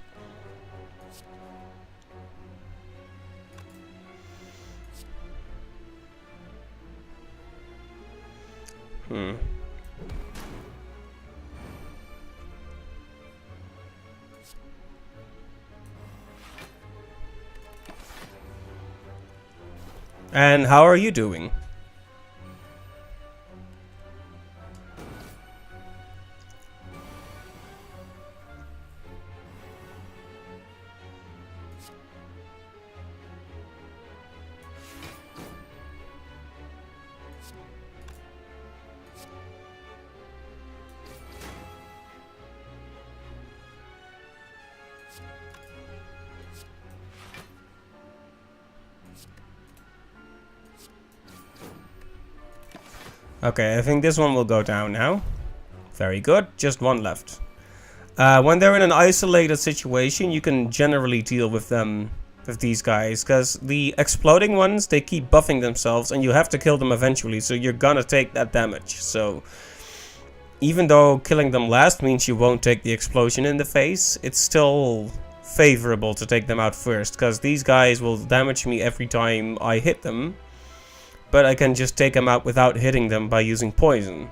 Speaker 1: And how are you doing? Okay, I think this one will go down now. Very good, just one left. When they're in an isolated situation, you can generally deal with them, with these guys, because the exploding ones, they keep buffing themselves, and you have to kill them eventually, so you're gonna take that damage. So, even though killing them last means you won't take the explosion in the face, it's still favorable to take them out first, because these guys will damage me every time I hit them, but I can just take them out without hitting them by using poison.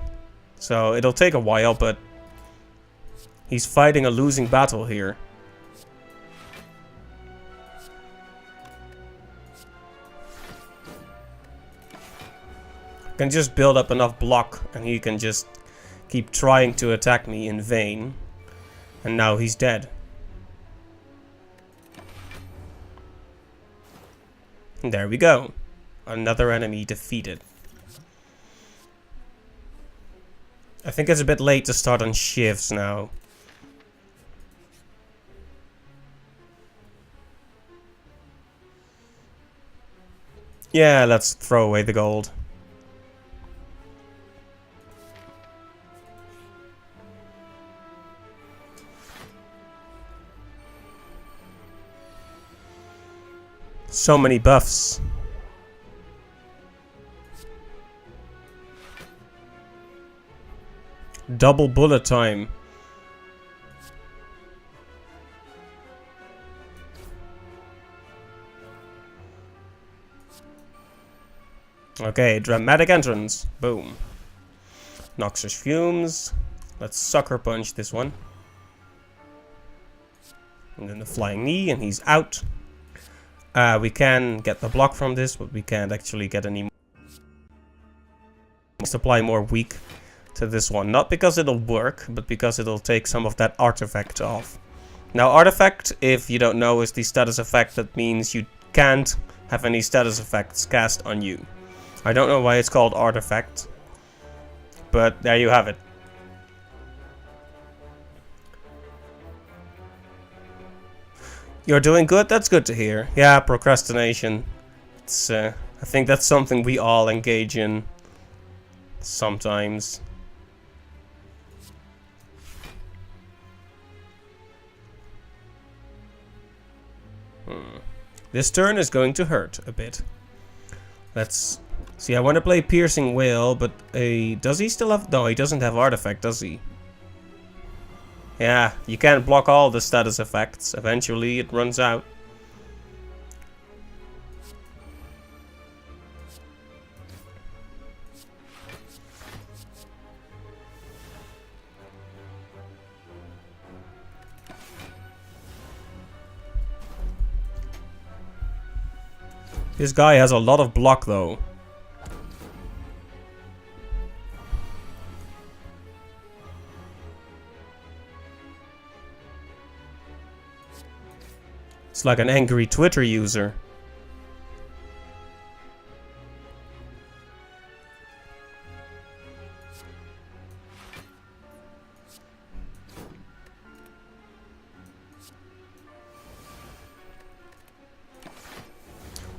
Speaker 1: So, it'll take a while, but he's fighting a losing battle here. I can just build up enough block and he can just keep trying to attack me in vain. And now he's dead. And there we go. Another enemy defeated. I think it's a bit late to start on shifts now. Yeah, let's throw away the gold. So many buffs. Double bullet time. Okay, dramatic entrance. Boom. Noxious fumes. Let's sucker punch this one. And then the flying knee, and he's out. We can get the block from this, but we can't actually get any more. Let's apply more weak to this one. Not because it'll work, but because it'll take some of that artifact off. Now, artifact, if you don't know, is the status effect that means you can't have any status effects cast on you. I don't know why it's called artifact, but there you have it. You're doing good? That's good to hear. Yeah, procrastination. It's, I think that's something we all engage in sometimes. This turn is going to hurt a bit. Let's see. I want to play Piercing Wail, but does he still have... No, he doesn't have artifact, does he? Yeah, you can't block all the status effects. Eventually it runs out. This guy has a lot of block though. It's like an angry Twitter user.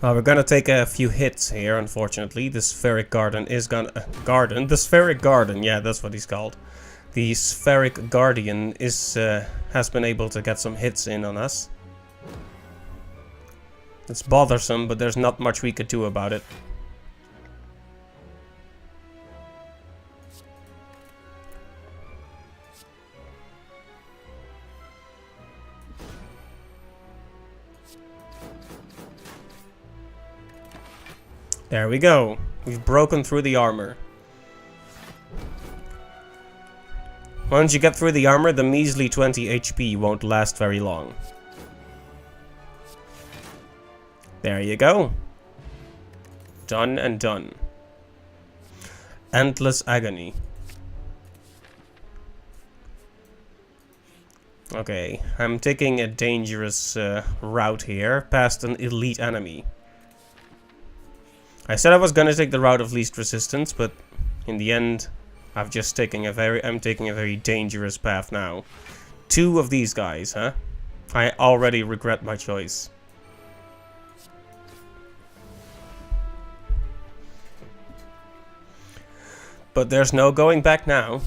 Speaker 1: We're gonna take a few hits here, unfortunately. The Spheric Garden is gonna... The Spheric Garden, yeah, that's what he's called. The Spheric Guardian is has been able to get some hits in on us. It's bothersome, but there's not much we could do about it. There we go. We've broken through the armor. Once you get through the armor, the measly 20 HP won't last very long. There you go. Done and done. Endless Agony. Okay, I'm taking a dangerous route here, past an elite enemy. I said I was gonna take the route of least resistance, but in the end, I'm taking a very dangerous path now. 2 of these guys, huh? I already regret my choice. But there's no going back now.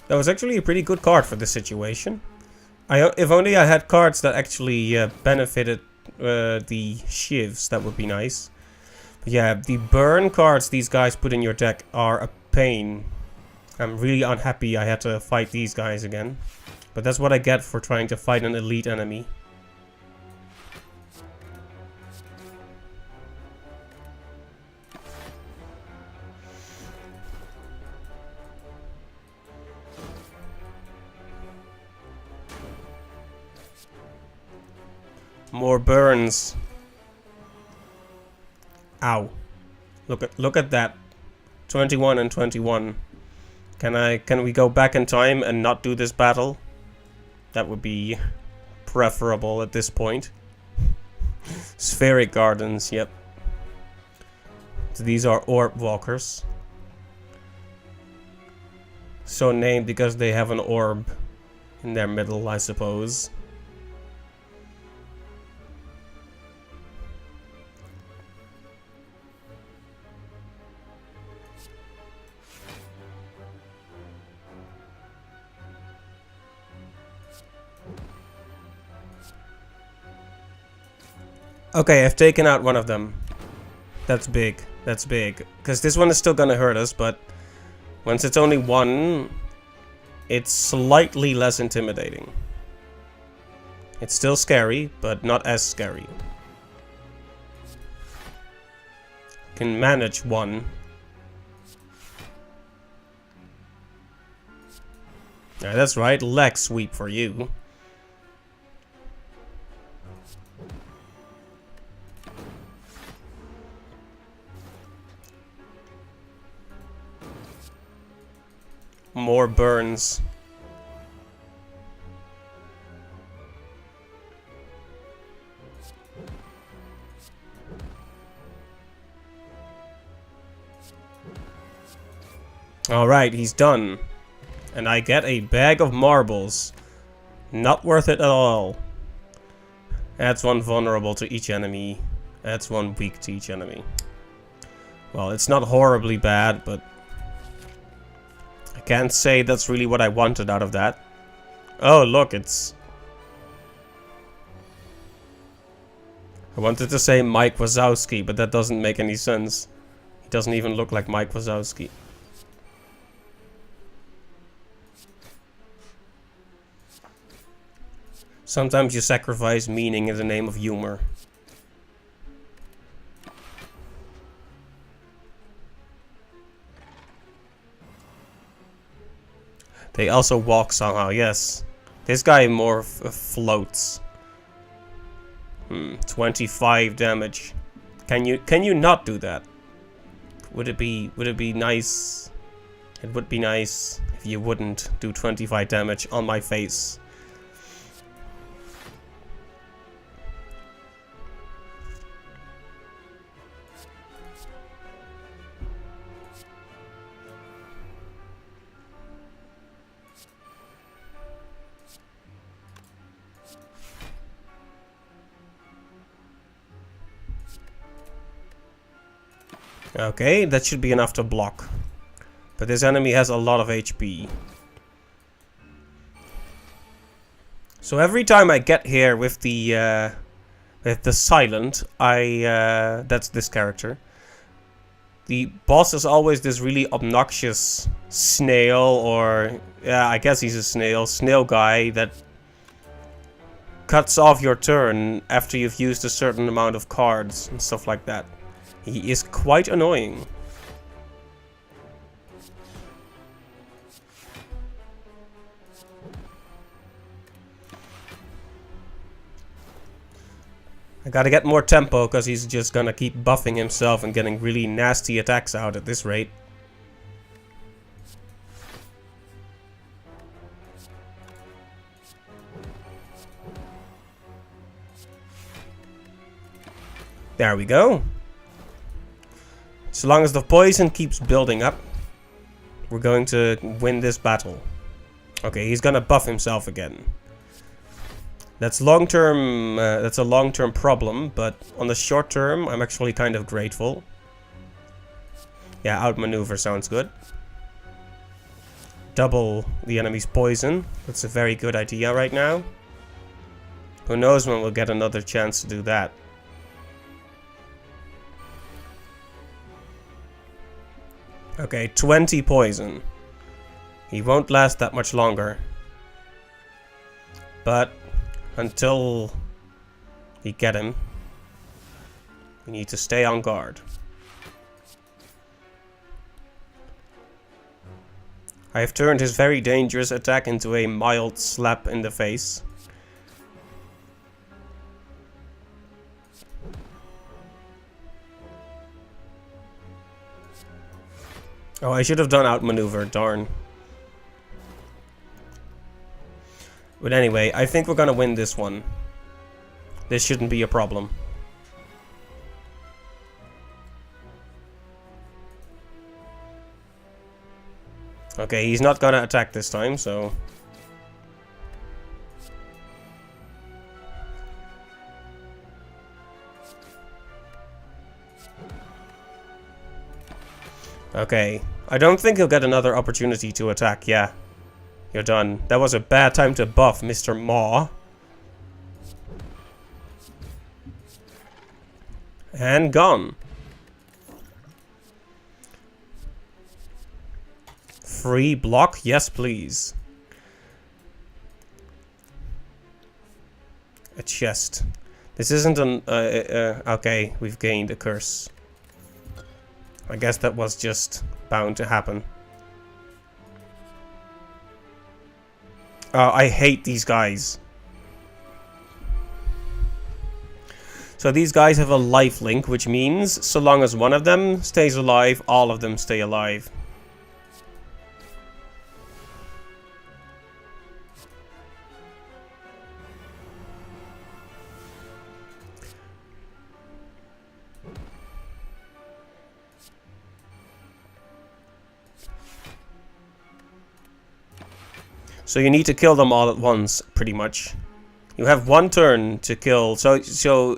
Speaker 1: That was actually a pretty good card for this situation. If only I had cards that actually benefited the shivs, that would be nice. But yeah, the burn cards these guys put in your deck are a pain. I'm really unhappy I had to fight these guys again. But that's what I get for trying to fight an elite enemy. More burns. Ow. Look at that. 21 and 21. Can we go back in time and not do this battle? That would be preferable at this point. Spheric Gardens, yep. So these are orb walkers. So named because they have an orb in their middle, I suppose. Okay, I've taken out one of them. That's big. That's big. Because this one is still gonna hurt us, but once it's only one, it's slightly less intimidating. It's still scary, but not as scary. Can manage one. Yeah, that's right, leg sweep for you. More burns. Alright, he's done. And I get a bag of marbles. Not worth it at all. Adds one vulnerable to each enemy. Adds one weak to each enemy. Well, it's not horribly bad, but I can't say that's really what I wanted out of that. Oh, look, it's... I wanted to say Mike Wazowski, but that doesn't make any sense. He doesn't even look like Mike Wazowski. Sometimes you sacrifice meaning in the name of humor. They also walk somehow, yes. This guy more floats. 25 damage. Can you not do that? Would it be nice? It would be nice if you wouldn't do 25 damage on my face. Okay, that should be enough to block. But this enemy has a lot of HP. So every time I get here with the silent, that's this character. The boss is always this really obnoxious snail, or yeah, I guess he's a snail guy that cuts off your turn after you've used a certain amount of cards and stuff like that. He is quite annoying. I gotta get more tempo because he's just gonna keep buffing himself and getting really nasty attacks out at this rate. There we go. So long as the poison keeps building up, we're going to win this battle. Okay, he's gonna buff himself again. That's long-term. That's a long-term problem, but on the short term, I'm actually kind of grateful. Yeah, outmaneuver sounds good. double the enemy's poison. That's a very good idea right now. Who knows when we'll get another chance to do that. Okay, 20 poison. He won't last that much longer. But until we get him, we need to stay on guard. I have turned his very dangerous attack into a mild slap in the face. Oh, I should have done outmaneuver, darn. But anyway, I think we're gonna win this one. This shouldn't be a problem. Okay, he's not gonna attack this time, so... Okay, I don't think he'll get another opportunity to attack, yeah. You're done. That was a bad time to buff Mr. Maw. And gone. Free block? Yes, please. A chest. This isn't an... okay, we've gained a curse. I guess that was just bound to happen. Oh, I hate these guys. So these guys have a life link, which means so long as one of them stays alive, all of them stay alive. So you need to kill them all at once, pretty much. You have one turn to kill, so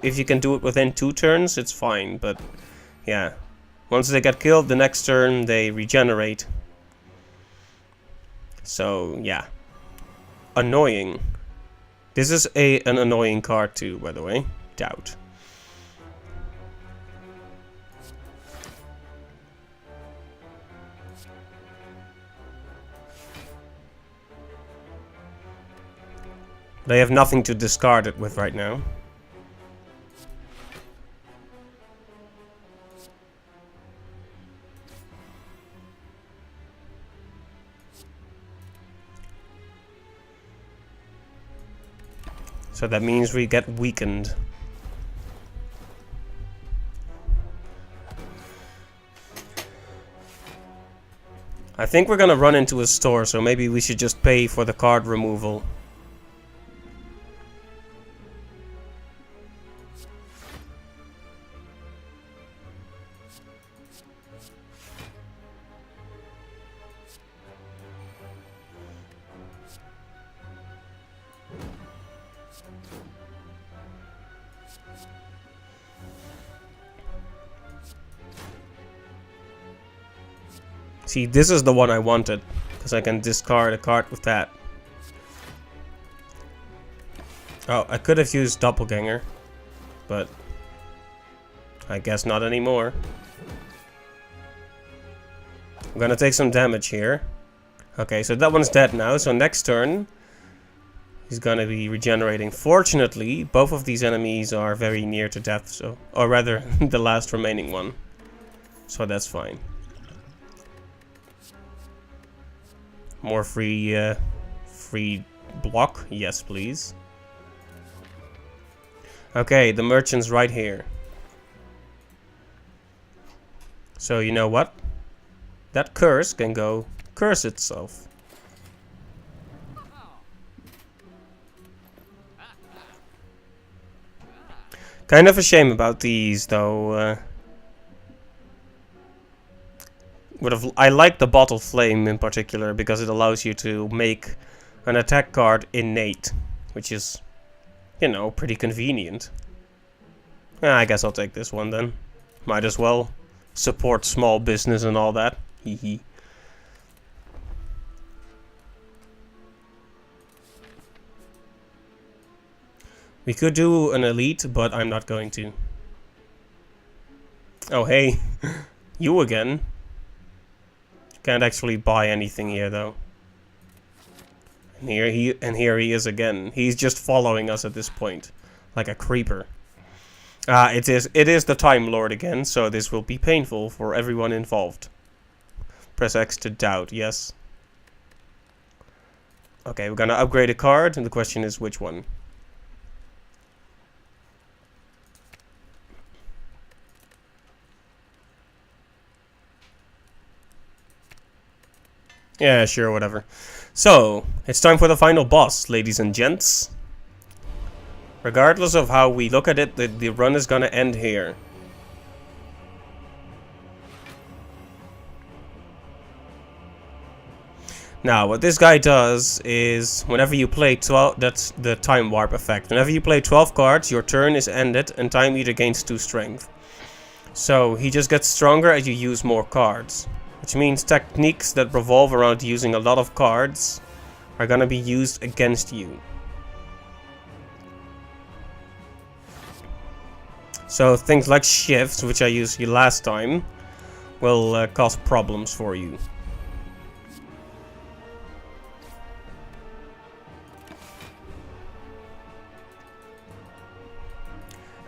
Speaker 1: if you can do it within 2 turns, it's fine, but yeah. Once they get killed, the next turn they regenerate. So, yeah. Annoying. This is an annoying card too, by the way. Doubt. They have nothing to discard it with right now. So that means we get weakened. I think we're gonna run into a store, so maybe we should just pay for the card removal. See, this is the one I wanted, because I can discard a card with that. Oh, I could have used Doppelganger, but I guess not anymore. I'm gonna take some damage here. Okay, so that one's dead now, so next turn he's gonna be regenerating. Fortunately, both of these enemies are very near to death, so, or rather, the last remaining one. So that's fine. More free block? Yes, please. Okay, the merchant's right here. So you know what? That curse can go curse itself. Kind of a shame about these, though. I like the Bottle Flame in particular because it allows you to make an attack card innate, which is, you know, pretty convenient. I guess I'll take this one then. Might as well support small business and all that. Hehe. We could do an elite, but I'm not going to. Oh, hey. You again. Can't actually buy anything here, though. And here he is again. He's just following us at this point. Like a creeper. It is the Time Lord again, so this will be painful for everyone involved. Press X to doubt, yes. Okay, we're gonna upgrade a card, and the question is which one. Yeah, sure, whatever. So, it's time for the final boss, ladies and gents. Regardless of how we look at it, the run is gonna end here. Now, what this guy does is, whenever you play 12, that's the time warp effect. Whenever you play 12 cards, your turn is ended and time meter gains 2 strength. So, he just gets stronger as you use more cards. Which means techniques that revolve around using a lot of cards are gonna be used against you. So things like shifts, which I used last time, will cause problems for you.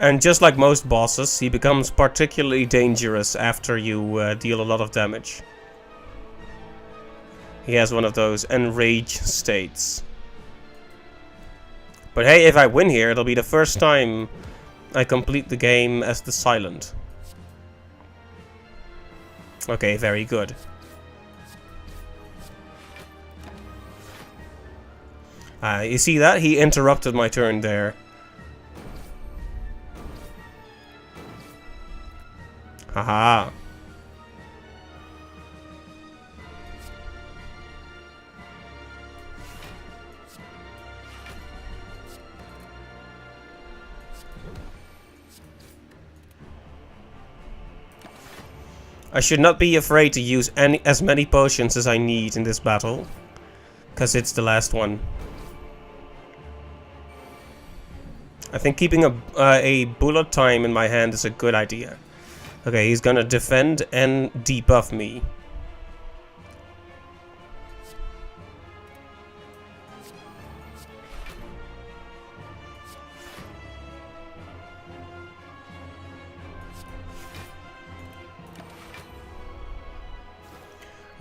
Speaker 1: And just like most bosses, he becomes particularly dangerous after you deal a lot of damage. He has one of those enrage states. But hey, if I win here, it'll be the first time I complete the game as the Silent. Okay, very good. You see that? He interrupted my turn there. Haha. I should not be afraid to use as many potions as I need in this battle, because it's the last one. I think keeping a bullet time in my hand is a good idea. Okay, he's gonna defend and debuff me.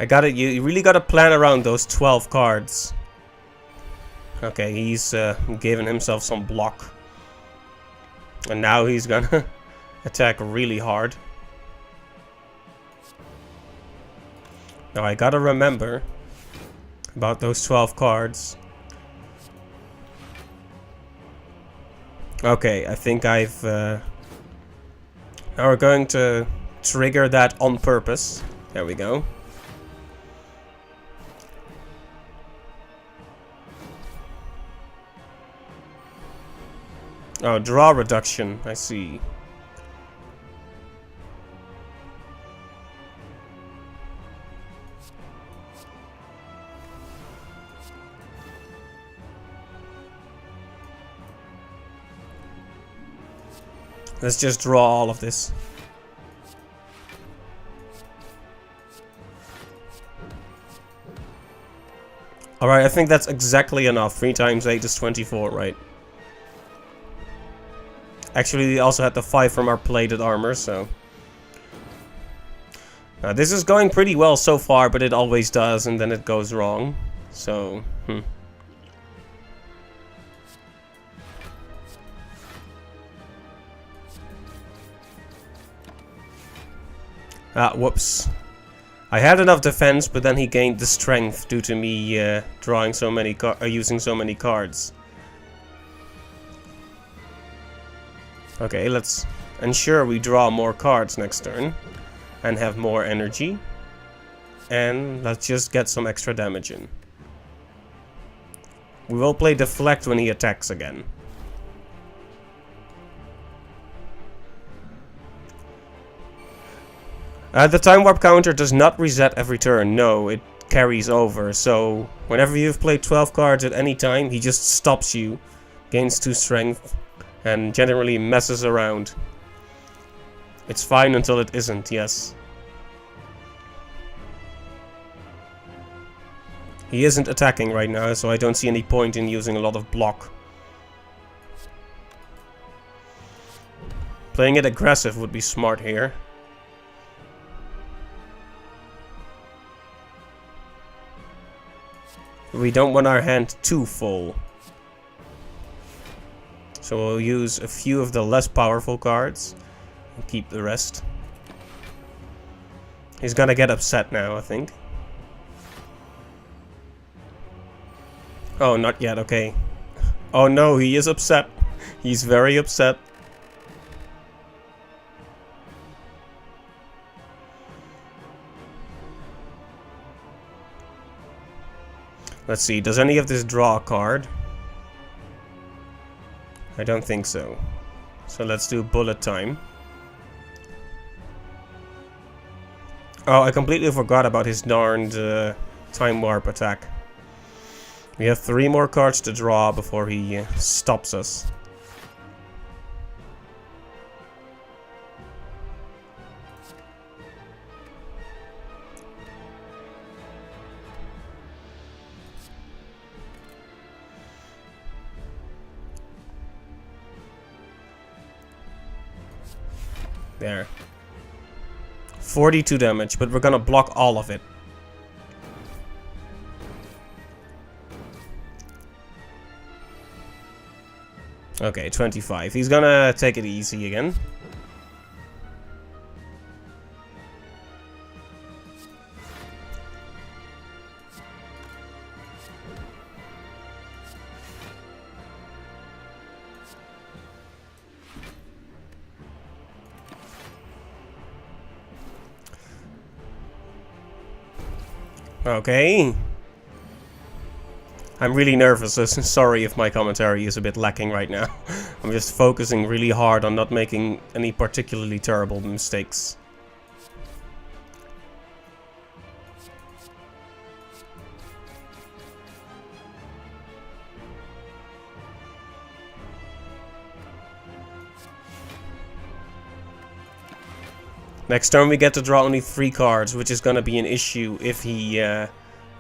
Speaker 1: I got it. You really gotta plan around those 12 cards. Okay, he's given himself some block. And now he's gonna attack really hard. Now I gotta remember about those 12 cards. Okay, I think I've... now we're going to trigger that on purpose. There we go. Oh, draw reduction, I see. Let's just draw all of this. Alright, I think that's exactly enough. 3 times 8 is 24, right? Actually, we also had the 5 from our plated armor, so... this is going pretty well so far, but it always does, and then it goes wrong. So, whoops. I had enough defense, but then he gained the strength due to me drawing so many using so many cards. Okay, let's ensure we draw more cards next turn and have more energy. And let's just get some extra damage in. We will play Deflect when he attacks again. The time warp counter does not reset every turn. No, it carries over. So whenever you've played 12 cards at any time, he just stops you, gains 2 strength, and generally messes around. It's fine until it isn't, yes. He isn't attacking right now, so I don't see any point in using a lot of block. Playing it aggressive would be smart here. We don't want our hand too full. So we'll use a few of the less powerful cards and keep the rest. He's gonna get upset now, I think. Oh, not yet, okay. Oh no, he is upset. He's very upset. Let's see, does any of this draw a card? I don't think so. So let's do bullet time. Oh, I completely forgot about his darned time warp attack. We have 3 more cards to draw before he stops us. There. 42 damage, but we're gonna block all of it. Okay, 25. He's gonna take it easy again. Okay. I'm really nervous, so sorry if my commentary is a bit lacking right now. I'm just focusing really hard on not making any particularly terrible mistakes. Next turn we get to draw only 3 cards, which is gonna be an issue if he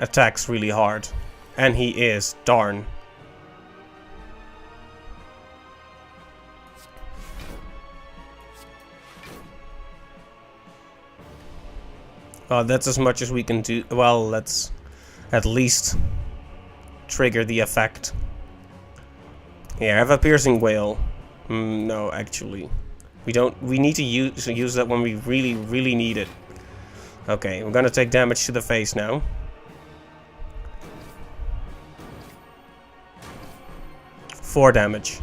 Speaker 1: attacks really hard. And he is, darn. That's as much as we can do. Well, let's at least trigger the effect. Here, I have a piercing whale. No, actually. We need to use that when we really need it. Okay, we're gonna take damage to the face now. Four damage.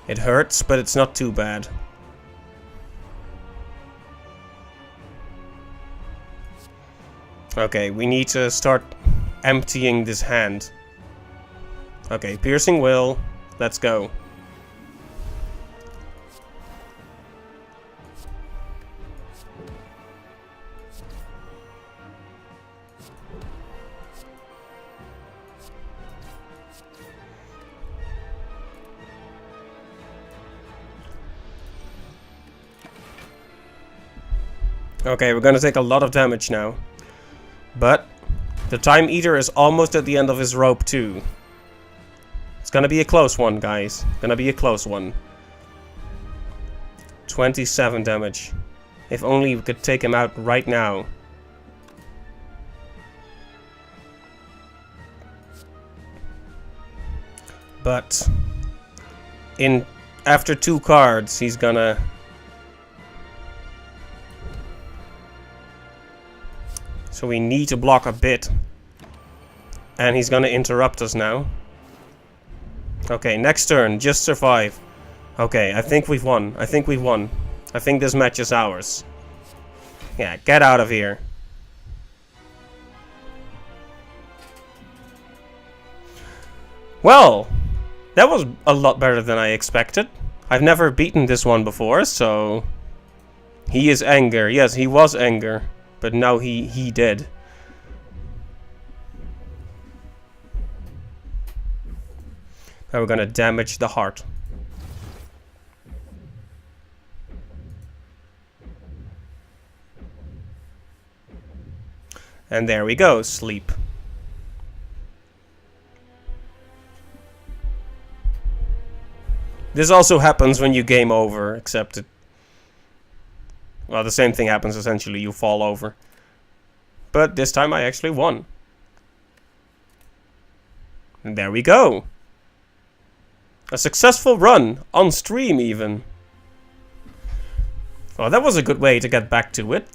Speaker 1: It hurts, but it's not too bad. Okay, we need to start emptying this hand. Okay, piercing will. Let's go. Okay, we're gonna take a lot of damage now. But the Time Eater is almost at the end of his rope too. It's gonna be a close one, guys. Gonna be a close one. 27 damage. If only we could take him out right now. But after 2 cards, he's gonna... So we need to block a bit. And he's gonna interrupt us now. Okay, next turn, just survive. Okay, I think we've won. I think we've won. I think this match is ours. Yeah, get out of here. Well, that was a lot better than I expected. I've never beaten this one before, so... He is anger. Yes, he was anger. But now he did. Now we're gonna damage the heart. And there we go, sleep. This also happens when you game over, except it... Well, the same thing happens essentially, you fall over. But this time I actually won. And there we go. A successful run, on stream even. Well, that was a good way to get back to it.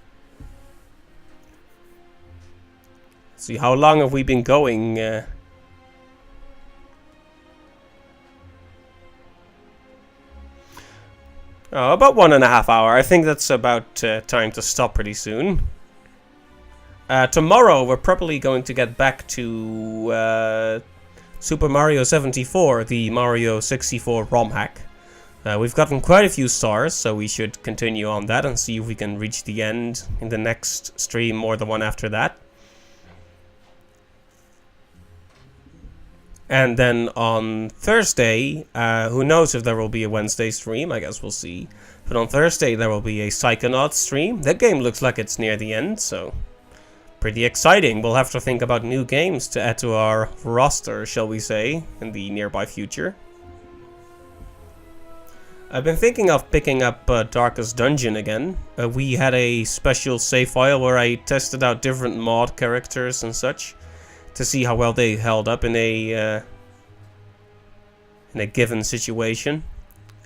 Speaker 1: See, how long have we been going? Oh, about 1.5 hours. I think that's about time to stop pretty soon. Tomorrow we're probably going to get back to Super Mario 74, the Mario 64 ROM hack. We've gotten quite a few stars, so we should continue on that and see if we can reach the end in the next stream or the one after that. And then on Thursday, who knows if there will be a Wednesday stream, I guess we'll see. But on Thursday there will be a Psychonauts stream. That game looks like it's near the end, so pretty exciting. We'll have to think about new games to add to our roster, shall we say, in the nearby future. I've been thinking of picking up Darkest Dungeon again. We had a special save file where I tested out different mod characters and such, to see how well they held up in a given situation,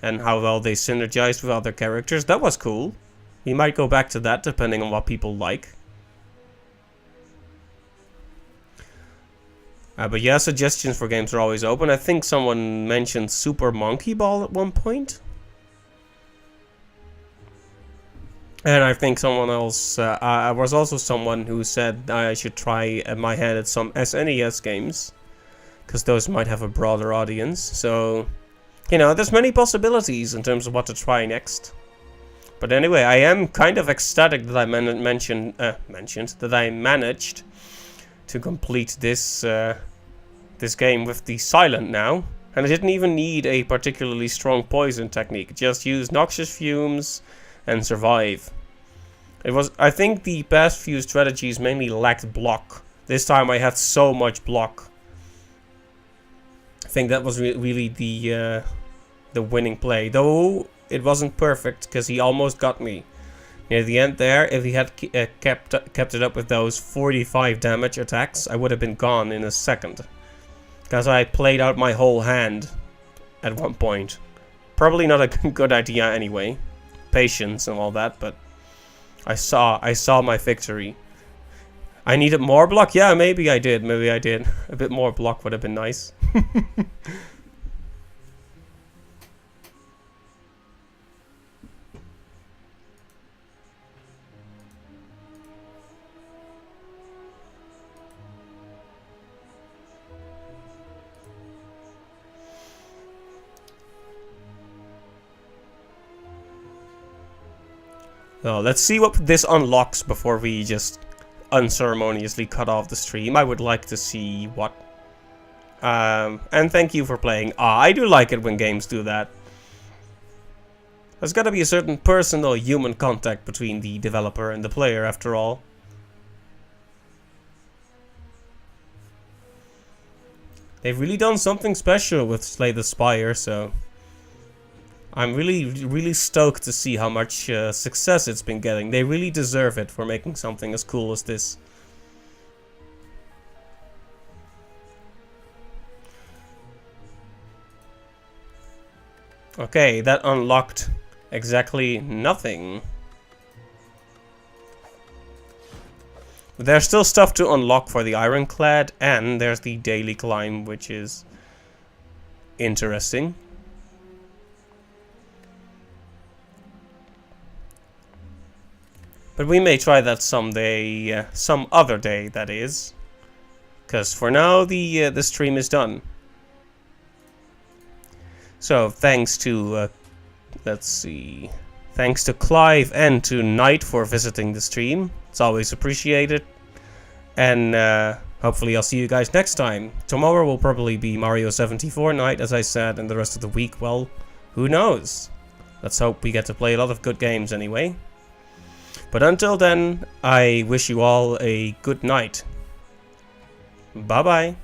Speaker 1: and how well they synergized with other characters. That was cool. We might go back to that depending on what people like. But yeah, suggestions for games are always open. I think someone mentioned Super Monkey Ball at one point. And I think someone else, was also someone who said I should try my hand at some SNES games, because those might have a broader audience. So, you know, there's many possibilities in terms of what to try next. But anyway, I am kind of ecstatic that I managed to complete this this game with the silent now, and I didn't even need a particularly strong poison technique. Just use noxious fumes and survive. It was, I think the past few strategies mainly lacked block. This time I had so much block. I think that was really the winning play. Though it wasn't perfect, because he almost got me near the end there. If he had kept it up with those 45 damage attacks, I would have been gone in a second. Because I played out my whole hand at one point. Probably not a good idea anyway. Patience and all that, but I saw my victory. I needed more block? Yeah, maybe I did. Maybe I did. A bit more block would have been nice. Well, let's see what this unlocks before we just unceremoniously cut off the stream. I would like to see what. And thank you for playing. I do like it when games do that. There's gotta be a certain personal human contact between the developer and the player, after all. They've really done something special with Slay the Spire, so I'm really stoked to see how much success it's been getting. They really deserve it for making something as cool as this. Okay, that unlocked exactly nothing. But there's still stuff to unlock for the Ironclad, and there's the daily climb, which is interesting. But we may try that someday, some other day, that is. Because for now, the stream is done. So, thanks to, let's see, thanks to Clive and to Knight for visiting the stream. It's always appreciated. And hopefully I'll see you guys next time. Tomorrow will probably be Mario 74 night, as I said, and the rest of the week, well, who knows? Let's hope we get to play a lot of good games anyway. But until then, I wish you all a good night. Bye bye.